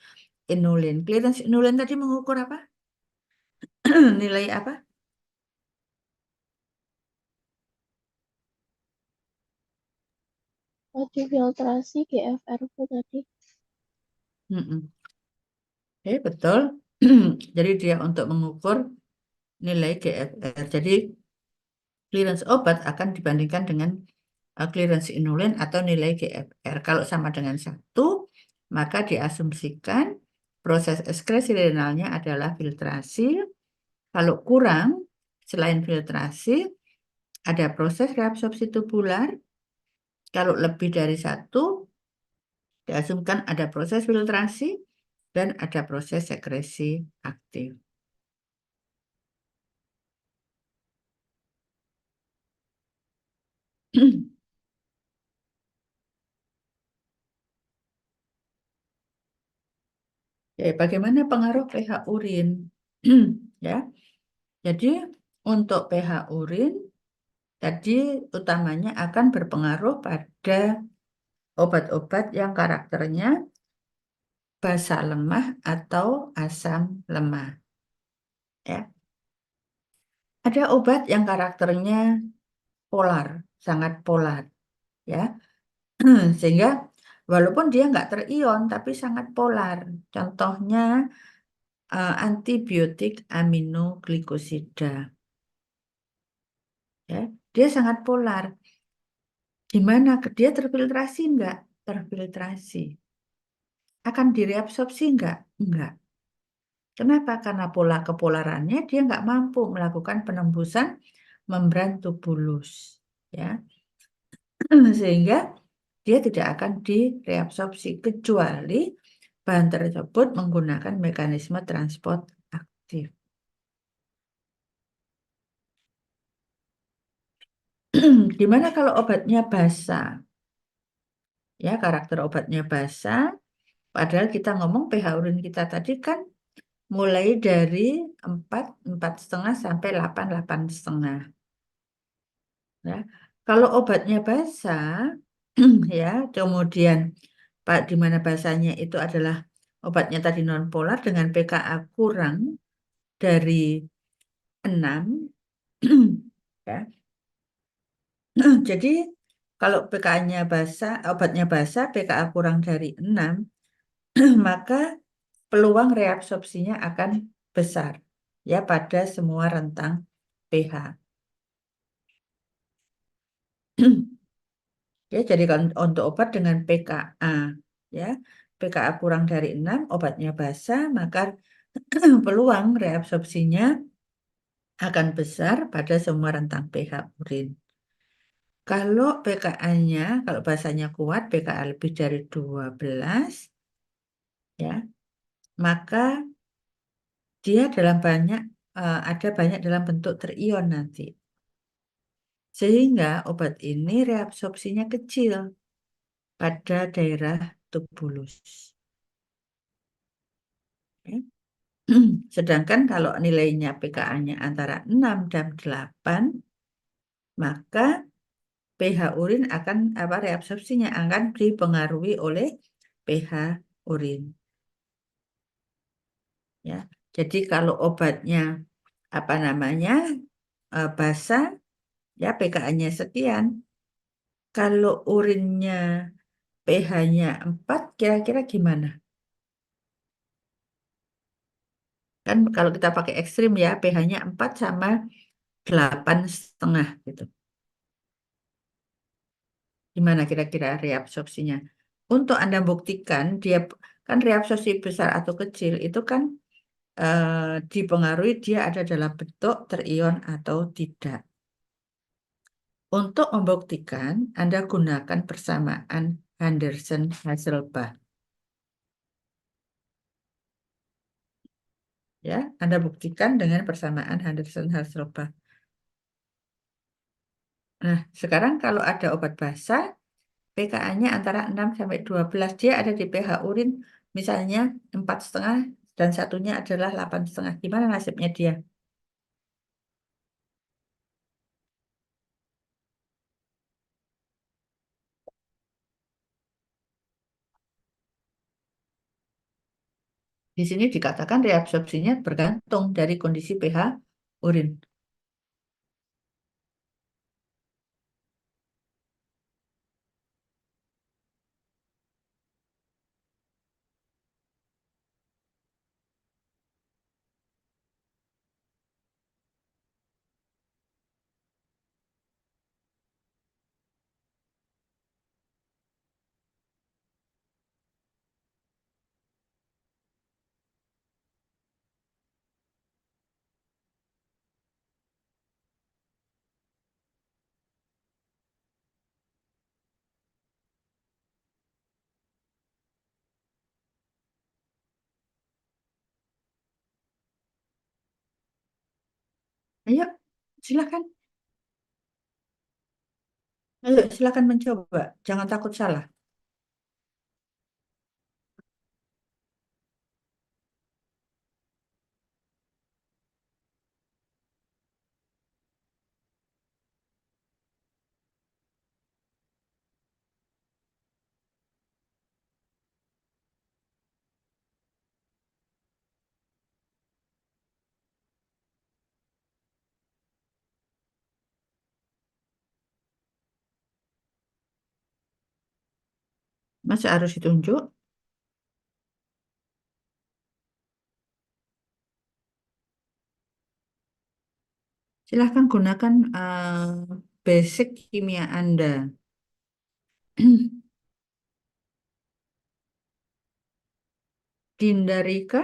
inulin. Clearance inulin tadi mengukur apa? Nilai apa? Laju filtrasi GFR Bu tadi. Mm-mm. Oke, betul. Jadi dia untuk mengukur nilai GFR. Jadi clearance obat akan dibandingkan dengan clearance inulin atau nilai GFR. Kalau sama dengan 1, maka diasumsikan proses ekskresi renalnya adalah filtrasi. Kalau kurang, selain filtrasi, ada proses reabsorpsi tubular. Kalau lebih dari 1, diasumsikan ada proses filtrasi dan ada proses sekresi aktif. Oke, bagaimana pengaruh pH urin? Ya, jadi untuk pH urin tadi utamanya akan berpengaruh pada obat-obat yang karakternya basa lemah atau asam lemah. Ya, ada obat yang karakternya polar, sangat polar, ya, sehingga walaupun dia nggak terion tapi sangat polar. Contohnya antibiotik aminoglikosida. Ya, dia sangat polar. Gimana? Dia terfiltrasi enggak? Terfiltrasi. Akan direabsorpsi enggak? Enggak. Kenapa? Karena pola kepolarannya dia enggak mampu melakukan penembusan membran tubulus. Ya. Sehingga dia tidak akan direabsorpsi kecuali bahan tersebut menggunakan mekanisme transport aktif. Gimana kalau obatnya basa? Ya, karakter obatnya basa. Padahal kita ngomong pH urin kita tadi kan mulai dari 4, 4,5 sampai 8, 8,5. Ya. Kalau obatnya basa, ya, kemudian di mana basanya itu adalah obatnya tadi nonpolar dengan pKa kurang dari 6, ya. Jadi kalau pKa-nya basa, obatnya basa, pKa kurang dari 6, maka peluang reabsorpsinya akan besar ya pada semua rentang pH. Ya, jadi untuk obat dengan pKa ya, pKa kurang dari 6, obatnya basa, maka peluang reabsorpsinya akan besar pada semua rentang pH urin. Kalau pKa-nya, kalau basanya kuat, pKa lebih dari 12, ya, maka dia ada banyak dalam bentuk terion nanti. Sehingga obat ini reabsorpsinya kecil pada daerah tubulus. Ya. Sedangkan kalau nilainya pKa-nya antara 6 dan 8, maka pH urin akan reabsorpsinya akan dipengaruhi oleh pH urin. Ya. Jadi kalau obatnya basa, ya pKa-nya sekian. Kalau urinnya pH-nya 4, kira-kira gimana? Kan kalau kita pakai ekstrim ya, pH-nya 4 sama 8,5 gitu. Gimana kira-kira reabsorpsinya? Untuk Anda buktikan, dia kan reabsorpsi besar atau kecil itu kan dipengaruhi dia ada dalam bentuk terion atau tidak. Untuk membuktikan, Anda gunakan persamaan Henderson-Hasselbalch. Ya, Anda buktikan dengan persamaan Henderson-Hasselbalch. Nah, sekarang kalau ada obat basa, pKa-nya antara 6 sampai 12, dia ada di pH urin misalnya 4,5 dan satunya adalah 8,5. Gimana nasibnya dia? Di sini dikatakan reabsorpsinya bergantung dari kondisi pH urin. Ayo, silakan. Ayo, silakan mencoba. Jangan takut salah. Masa harus ditunjuk? Silahkan gunakan basic kimia Anda. Dinda Rika,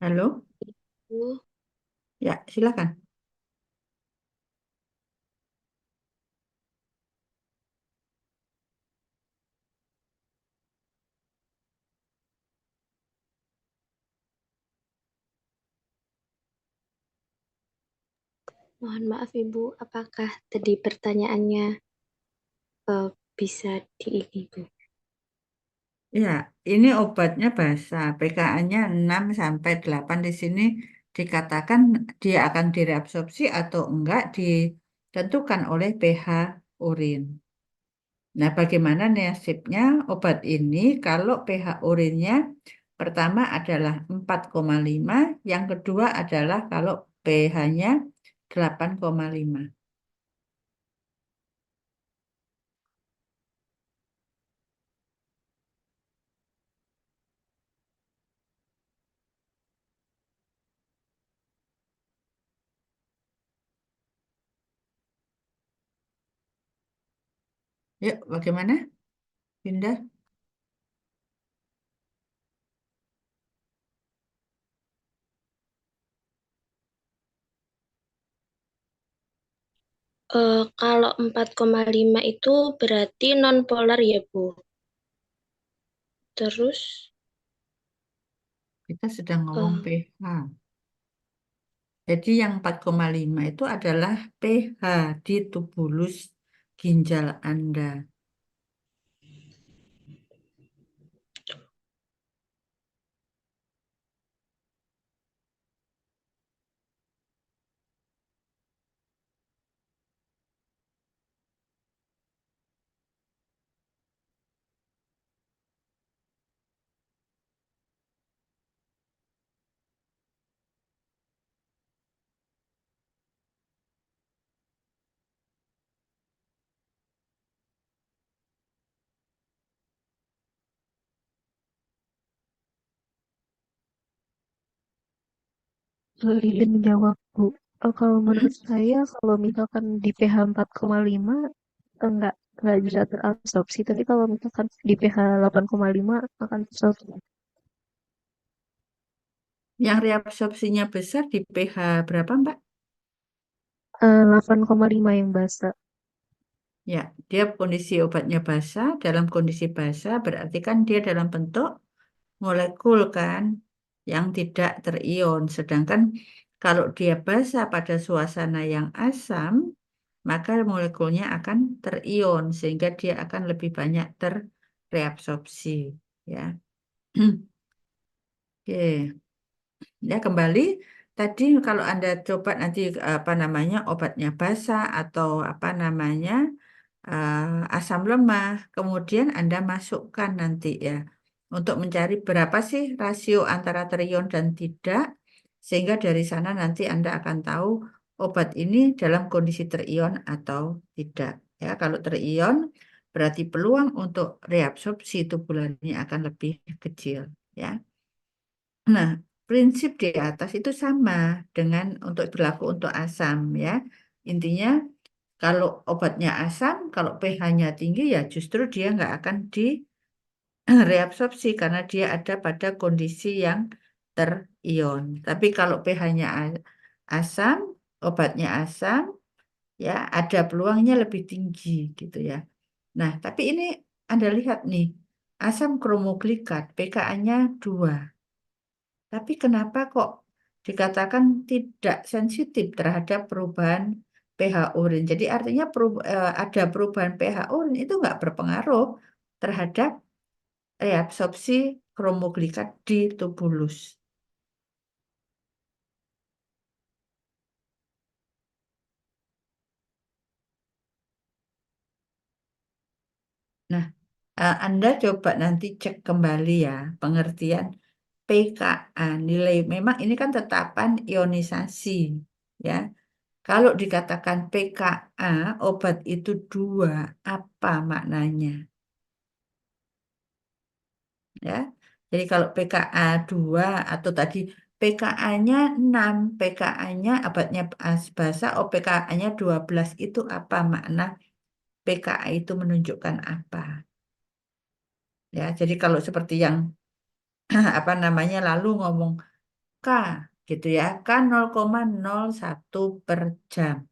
halo? Bu, Ya, silakan. mohon maaf Ibu, apakah tadi pertanyaannya bisa di ini, Bu? Ya, ini obatnya basa. pKa-nya 6 sampai 8 di sini dikatakan dia akan direabsorpsi atau enggak ditentukan oleh pH urin. Nah, bagaimana nasibnya obat ini kalau pH urinnya pertama adalah 4,5, yang kedua adalah kalau pH-nya 8,5. Yuk, bagaimana? Pindah. Kalau 4,5 itu berarti non-polar ya, Bu? Terus, Kita sedang ngomong eh, pH. Jadi yang 4,5 itu adalah pH di tubulus ginjal Anda. Izin menjawab, Bu. Kalau menurut Hmm? saya, kalau misalkan di pH 4,5, nggak bisa terabsorpsi. Tapi kalau misalkan di pH 8,5 akan terabsorpsi. Yang reabsorpsinya besar di pH berapa, Mbak? 8,5 yang basa. Ya, dia kondisi obatnya basa. Dalam kondisi basa berarti kan dia dalam bentuk molekul kan yang tidak terion. Sedangkan kalau dia basa pada suasana yang asam, maka molekulnya akan terion sehingga dia akan lebih banyak terreabsorpsi. Ya, oke. Ya, kembali tadi kalau Anda coba nanti apa namanya obatnya basa atau apa namanya asam lemah, kemudian Anda masukkan nanti ya untuk mencari berapa sih rasio antara terion dan tidak, sehingga dari sana nanti Anda akan tahu obat ini dalam kondisi terion atau tidak. Ya, kalau terion berarti peluang untuk reabsorpsi tubulannya akan lebih kecil. Ya, nah prinsip di atas itu sama dengan untuk berlaku untuk asam ya. Intinya kalau obatnya asam, kalau pH-nya tinggi ya justru dia nggak akan direabsorpsi karena dia ada pada kondisi yang terion. Tapi kalau pH-nya asam, obatnya asam, ya ada peluangnya lebih tinggi gitu ya. Nah, tapi ini Anda lihat nih, asam kromoglikat pKa-nya 2. Tapi kenapa kok dikatakan tidak sensitif terhadap perubahan pH urin? Jadi artinya ada perubahan pH urin itu nggak berpengaruh terhadap reabsorpsi kromoglikat di tubulus. Nah, Anda coba nanti cek kembali ya pengertian pKa nilai. Memang ini kan tetapan ionisasi ya. Kalau dikatakan pKa obat itu 2, apa maknanya? Ya. Jadi kalau pKa 2 atau tadi pKa-nya 6, pKa-nya obatnya basa, pKa-nya 12 itu apa makna pKa itu menunjukkan apa? Ya, jadi kalau seperti yang apa namanya lalu ngomong K gitu ya, K 0,01 per jam.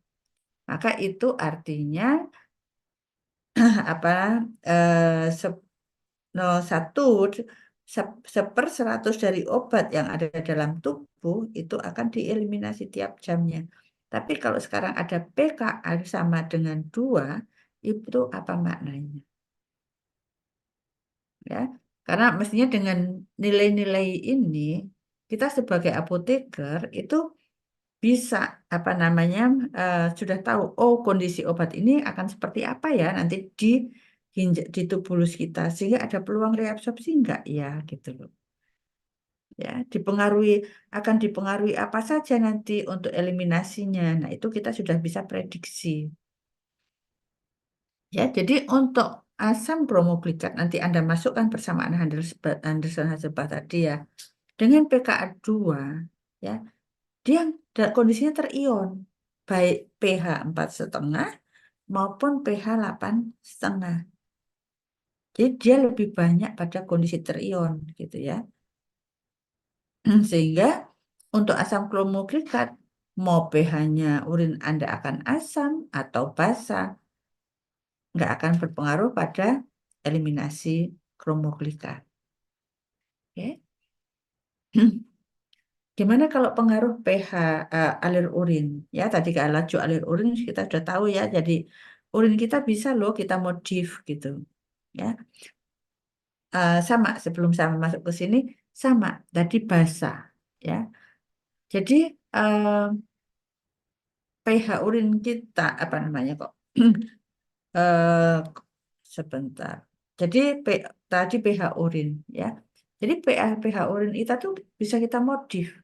Maka itu artinya apa 0,1 seper 100 dari obat yang ada dalam tubuh itu akan dieliminasi tiap jamnya. Tapi kalau sekarang ada pKa sama dengan 2, itu apa maknanya? Ya, karena mestinya dengan nilai-nilai ini kita sebagai apoteker itu bisa apa namanya sudah tahu kondisi obat ini akan seperti apa ya nanti di tubulus kita sehingga ada peluang reabsorpsi enggak ya gitu loh. Ya, akan dipengaruhi apa saja nanti untuk eliminasinya. Nah, itu kita sudah bisa prediksi. Ya, jadi untuk asam bromoglikat nanti Anda masukkan persamaan Anderson-Hasselbalch tadi ya. Dengan pKa 2 ya, dia kondisinya terion. Baik pH 4,5 maupun pH 8,5. Jadi dia lebih banyak pada kondisi terion gitu ya. Sehingga untuk asam kromoglikat mau pH-nya urin Anda akan asam atau basa nggak akan berpengaruh pada eliminasi kromoglikat. Oke. Gimana kalau pengaruh pH alir urin? Ya, tadi kalau laju alir urin kita sudah tahu ya. Jadi urin kita bisa loh kita modif gitu. Ya, sama sebelum saya masuk ke sini sama. Tadi basah. Ya, jadi pH urin kita apa namanya kok? eh, Sebentar. Jadi tadi pH urin ya. Jadi pH urin kita tuh bisa kita modif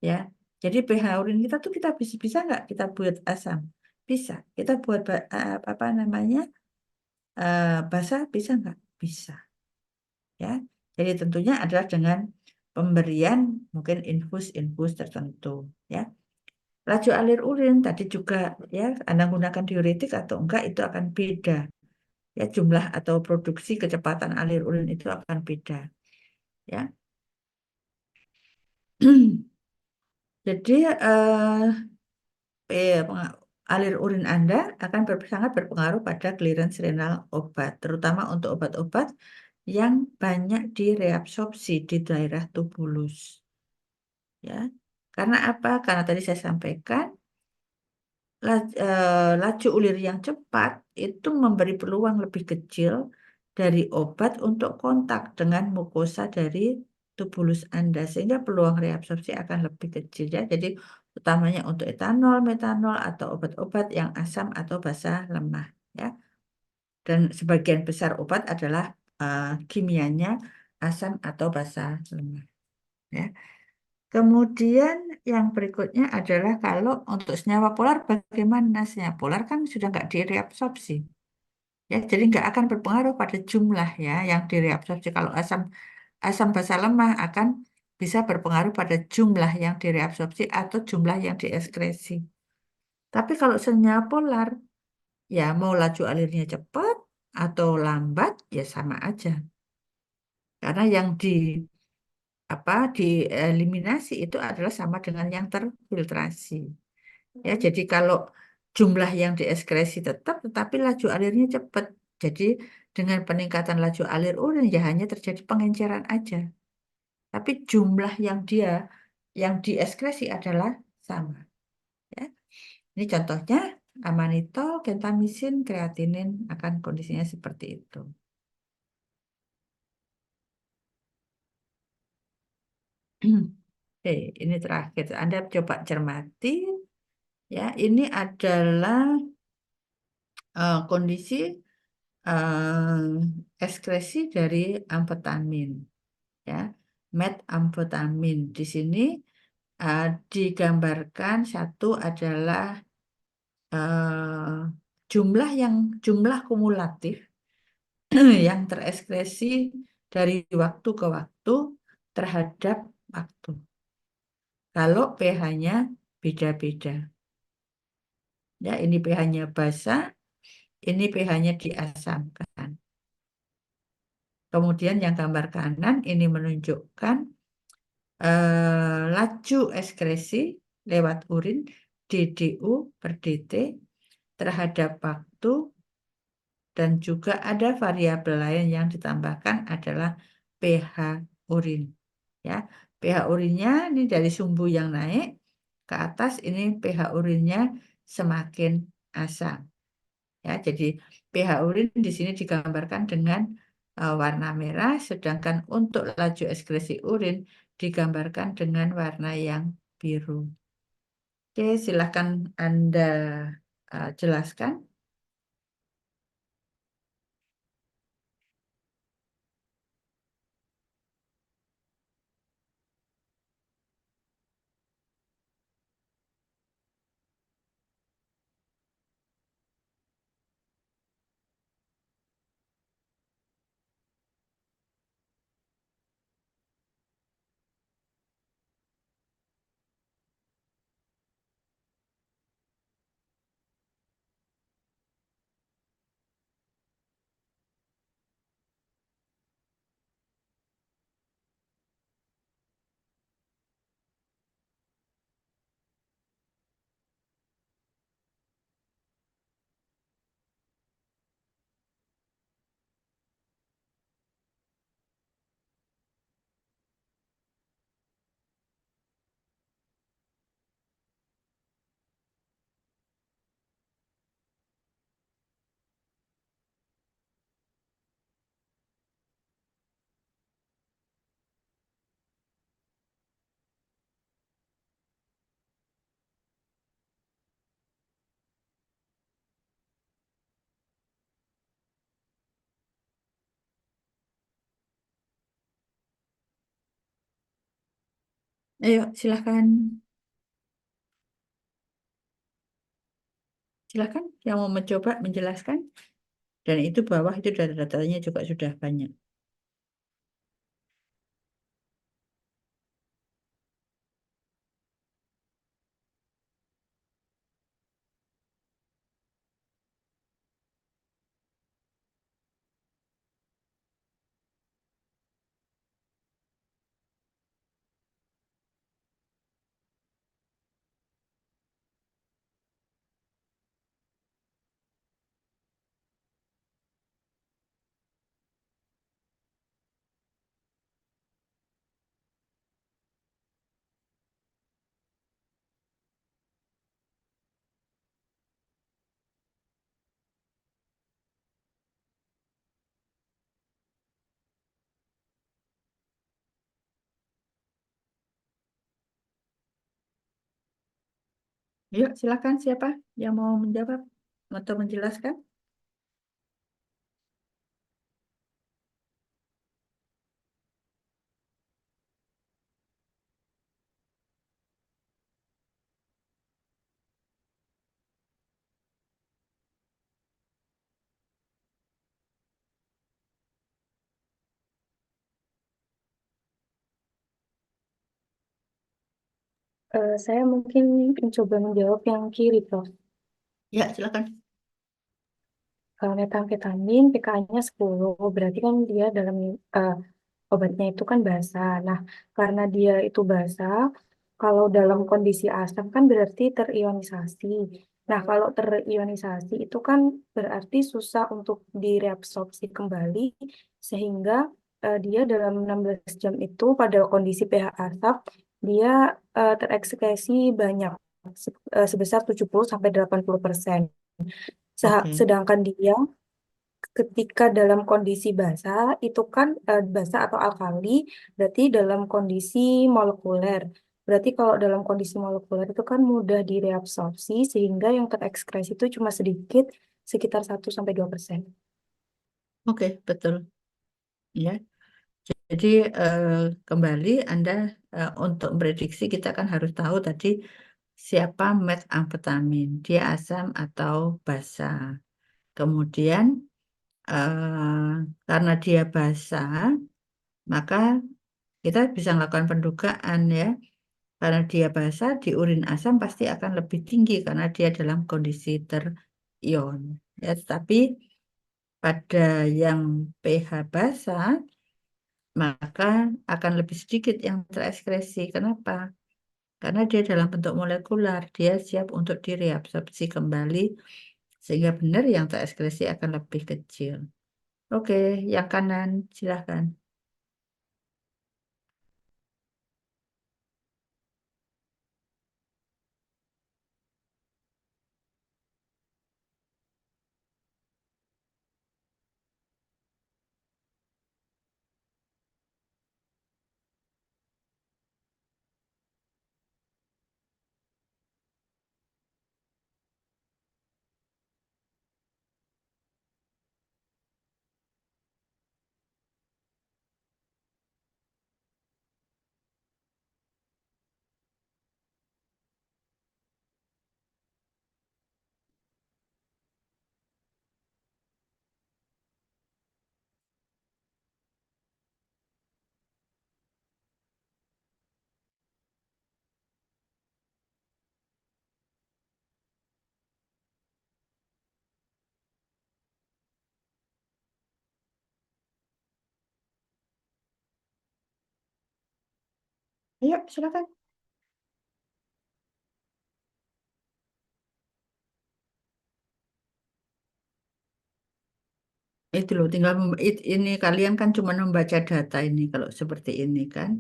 ya. Jadi pH urin kita tuh kita bisa nggak kita buat asam? Bisa. Kita buat apa namanya basa bisa nggak? Bisa ya. Jadi tentunya adalah dengan pemberian mungkin infus tertentu ya. Laju alir urin tadi juga ya Anda gunakan diuretik atau enggak itu akan beda. Ya jumlah atau produksi kecepatan alir urin itu akan beda ya. Jadi alir urin Anda akan sangat berpengaruh pada clearance renal obat, terutama untuk obat-obat yang banyak direabsorpsi di daerah tubulus. Ya. Karena apa? Karena tadi saya sampaikan laju ulir yang cepat itu memberi peluang lebih kecil dari obat untuk kontak dengan mukosa dari tubulus Anda sehingga peluang reabsorpsi akan lebih kecil ya. Jadi utamanya untuk etanol, metanol, atau obat-obat yang asam atau basa lemah. Ya. Dan sebagian besar obat adalah kimianya asam atau basa lemah. Ya. Kemudian yang berikutnya adalah kalau untuk senyawa polar bagaimana? Senyawa polar kan sudah nggak direabsorpsi. Ya, jadi nggak akan berpengaruh pada jumlah ya yang direabsorpsi. Kalau asam asam basa lemah akan bisa berpengaruh pada jumlah yang direabsorpsi atau jumlah yang dieskresi. Tapi kalau senyawa polar, ya mau laju alirnya cepat atau lambat, ya sama aja. Karena yang dieliminasi itu adalah sama dengan yang terfiltrasi. Ya, jadi kalau jumlah yang dieskresi tetap, tetapi laju alirnya cepat. Jadi dengan peningkatan laju alir urin ya hanya terjadi pengenceran aja. Tapi jumlah yang dieskresi adalah sama. Ya. Ini contohnya amanitol, gentamisin, kreatinin akan kondisinya seperti itu. Oke, ini terakhir. Anda coba cermati. Ya, ini adalah kondisi ekskresi dari amfetamin. Ya, metamfetamin. Di sini digambarkan satu adalah jumlah kumulatif yang terekspresi dari waktu ke waktu terhadap waktu. Kalau pH-nya beda-beda. Ya, ini pH-nya basa, ini pH-nya diasamkan. Kemudian yang gambar kanan ini menunjukkan laju ekskresi lewat urin DDU per DT terhadap waktu, dan juga ada variabel lain yang ditambahkan adalah pH urin. Ya, pH urinnya ini dari sumbu yang naik ke atas, ini pH urinnya semakin asam. Ya, jadi pH urin di sini digambarkan dengan warna merah, sedangkan untuk laju ekskresi urin digambarkan dengan warna yang biru. Oke, silakan Anda jelaskan. Ayo, silakan. Silakan yang mau mencoba menjelaskan. Dan itu bawah itu data-datanya juga sudah banyak. Yuk, silakan siapa yang mau menjawab atau menjelaskan? Saya mungkin mencoba menjawab yang kiri, Prof. Ya, silakan. Metamfetamin pKa-nya 10, berarti kan dia dalam eh, obatnya itu kan basah. Nah, karena dia itu basah, kalau dalam kondisi asam kan berarti terionisasi. Nah, kalau terionisasi itu kan berarti susah untuk direabsorpsi kembali, sehingga dia dalam 16 jam itu pada kondisi pH asam, dia terekskresi banyak, sebesar 70-80%. Oke. Sedangkan dia ketika dalam kondisi basah itu kan basah atau alkali berarti dalam kondisi molekuler. Berarti kalau dalam kondisi molekuler itu kan mudah direabsorpsi sehingga yang terekskresi itu cuma sedikit, sekitar 1-2%. Oke, betul. Ya. Jadi eh, kembali Anda untuk prediksi kita kan harus tahu tadi siapa metamfetamin, dia asam atau basa. Kemudian karena dia basa, maka kita bisa melakukan pendugaan ya. Karena dia basa, di urin asam pasti akan lebih tinggi karena dia dalam kondisi terion. Ya, tetapi pada yang pH basa maka akan lebih sedikit yang terekskresi. Kenapa? Karena dia dalam bentuk molekular, dia siap untuk direabsorpsi kembali, sehingga benar yang terekskresi akan lebih kecil. Oke, yang kanan, silahkan. Ayo, silakan. Itu loh, tinggal ini kalian kan cuma membaca data ini kalau seperti ini kan.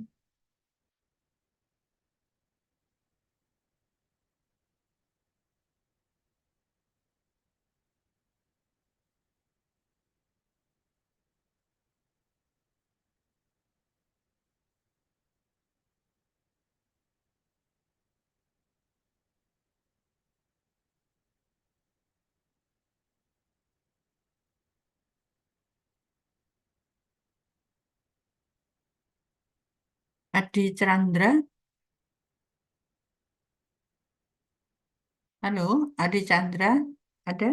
Adi Chandra, halo, Adi Chandra, ada?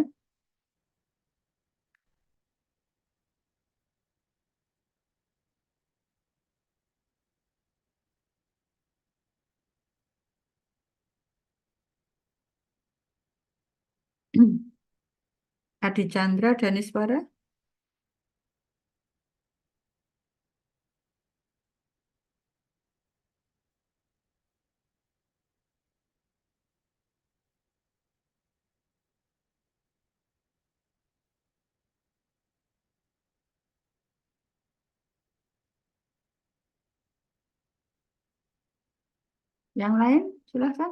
Adi Chandra, Daniswara? Yang lain, silahkan.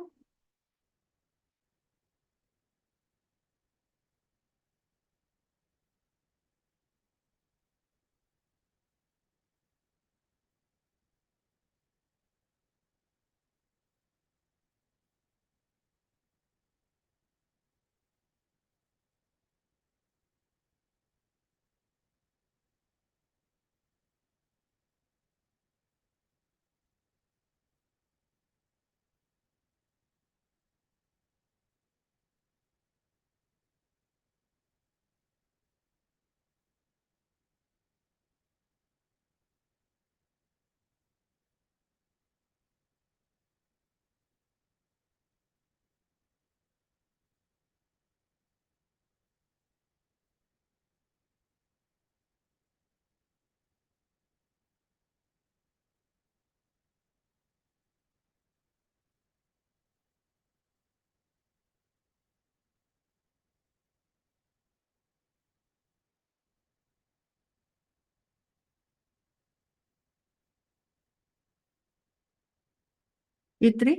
Fitri,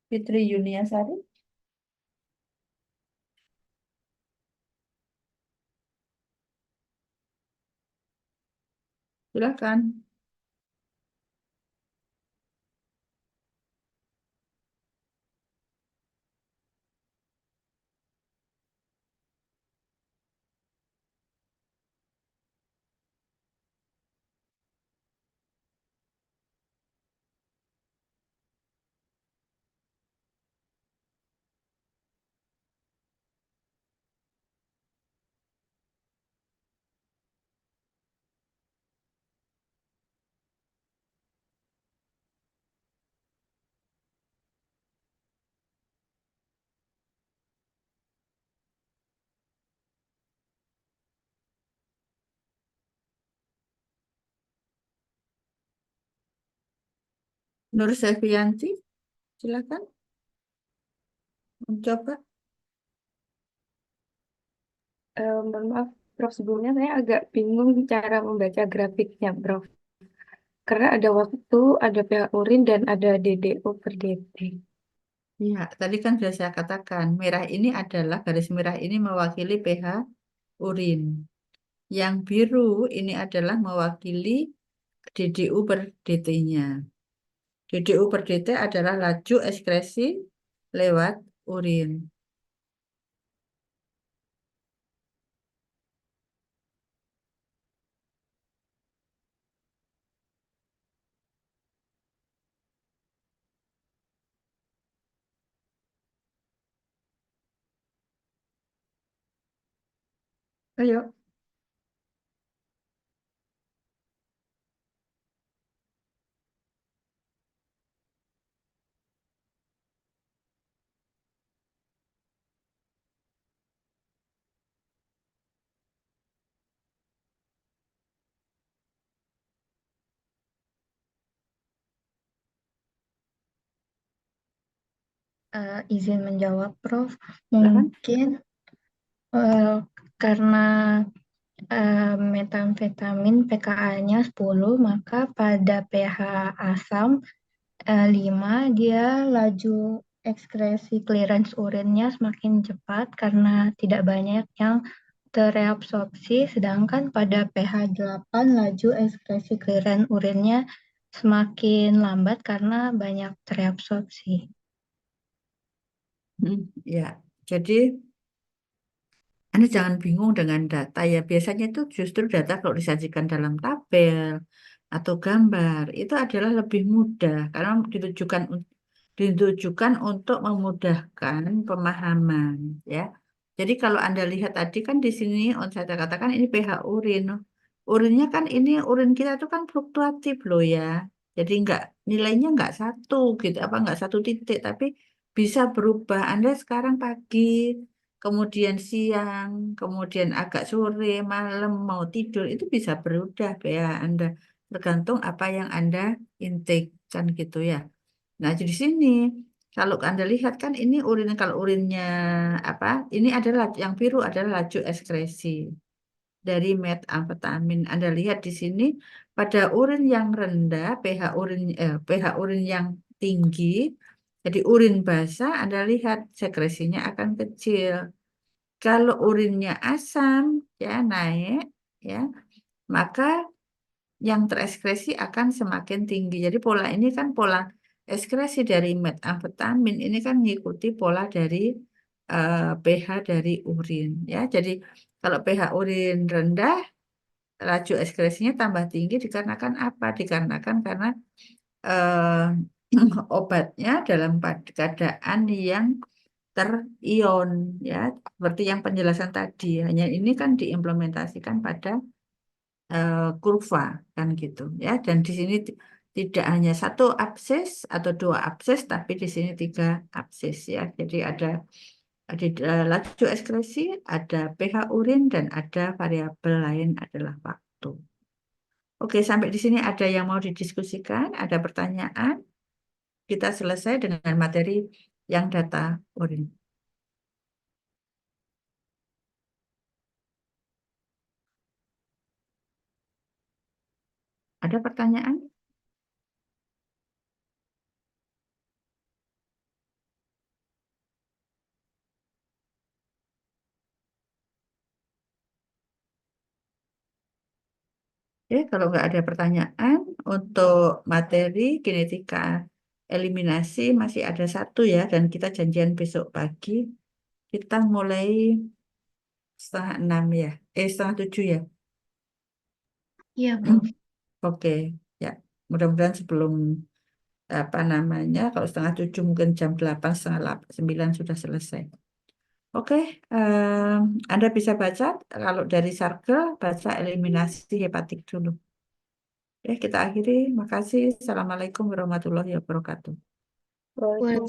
Fitri Yuniasari. Silakan. Nur Selvianti, silakan mencoba. Mohon maaf, Prof. Sebelumnya saya agak bingung cara membaca grafiknya, Prof. Karena ada waktu, ada pH urin, dan ada DDO per dt. Ya, tadi kan sudah saya katakan, merah ini adalah garis merah ini mewakili pH urin. Yang biru ini adalah mewakili DDU per dt-nya. DDU per dt adalah laju ekskresi lewat urin. Ayo. Izin menjawab, Prof. Silakan. Mungkin karena metamfetamin pKa-nya 10, maka pada pH asam 5, dia laju ekskresi clearance urinnya semakin cepat karena tidak banyak yang terreabsorpsi, sedangkan pada pH 8 laju ekskresi clearance urinnya semakin lambat karena banyak terreabsorpsi. Ya, jadi Anda jangan bingung dengan data ya. Biasanya itu justru data kalau disajikan dalam tabel atau gambar itu adalah lebih mudah karena ditujukan untuk memudahkan pemahaman ya. Jadi kalau Anda lihat tadi kan di sini saya katakan ini pH urin. Urinnya kan ini urin kita itu kan fluktuatif loh ya. Jadi nilainya nggak satu gitu apa nggak satu titik tapi bisa berubah. Anda sekarang pagi kemudian siang, kemudian agak sore, malam, mau tidur, itu bisa berubah ya Anda. Tergantung apa yang Anda intake, kan gitu ya. Nah, di sini, kalau Anda lihat kan ini urin, kalau urinnya apa, ini adalah yang biru adalah laju ekskresi dari metamfetamin. Anda lihat di sini, pada urin yang rendah, pH urin yang tinggi, jadi urin basah, Anda lihat sekresinya akan kecil. Kalau urinnya asam ya naik ya, maka yang terekskresi akan semakin tinggi. Jadi pola ini kan pola ekskresi dari metamfetamin ini kan mengikuti pola dari pH dari urin ya. Jadi kalau pH urin rendah, laju ekskresinya tambah tinggi dikarenakan apa? Dikarenakan karena obatnya dalam keadaan yang terion ya seperti yang penjelasan tadi hanya ini kan diimplementasikan pada kurva kan gitu ya dan di sini tidak hanya satu abses atau dua abses tapi di sini tiga abses ya jadi ada laju ekskresi ada pH urin dan ada variabel lain adalah waktu. Oke, sampai di sini ada yang mau didiskusikan, ada pertanyaan, kita selesai dengan materi yang data urin. Ada pertanyaan? Ya, kalau nggak ada pertanyaan untuk materi kinetika eliminasi masih ada satu ya, dan kita janjian besok pagi. Kita mulai 5:30 ya, 5:30 ya. Iya, Bu. Oke, ya. Mudah-mudahan sebelum apa namanya, kalau 6:30 mungkin jam 8, 8:30, 9 sudah selesai. Oke, Anda bisa baca kalau dari Sarkel, baca eliminasi hepatik dulu. Ya, kita akhiri. Makasih. Assalamualaikum warahmatullahi wabarakatuh. Waalaikumsalam.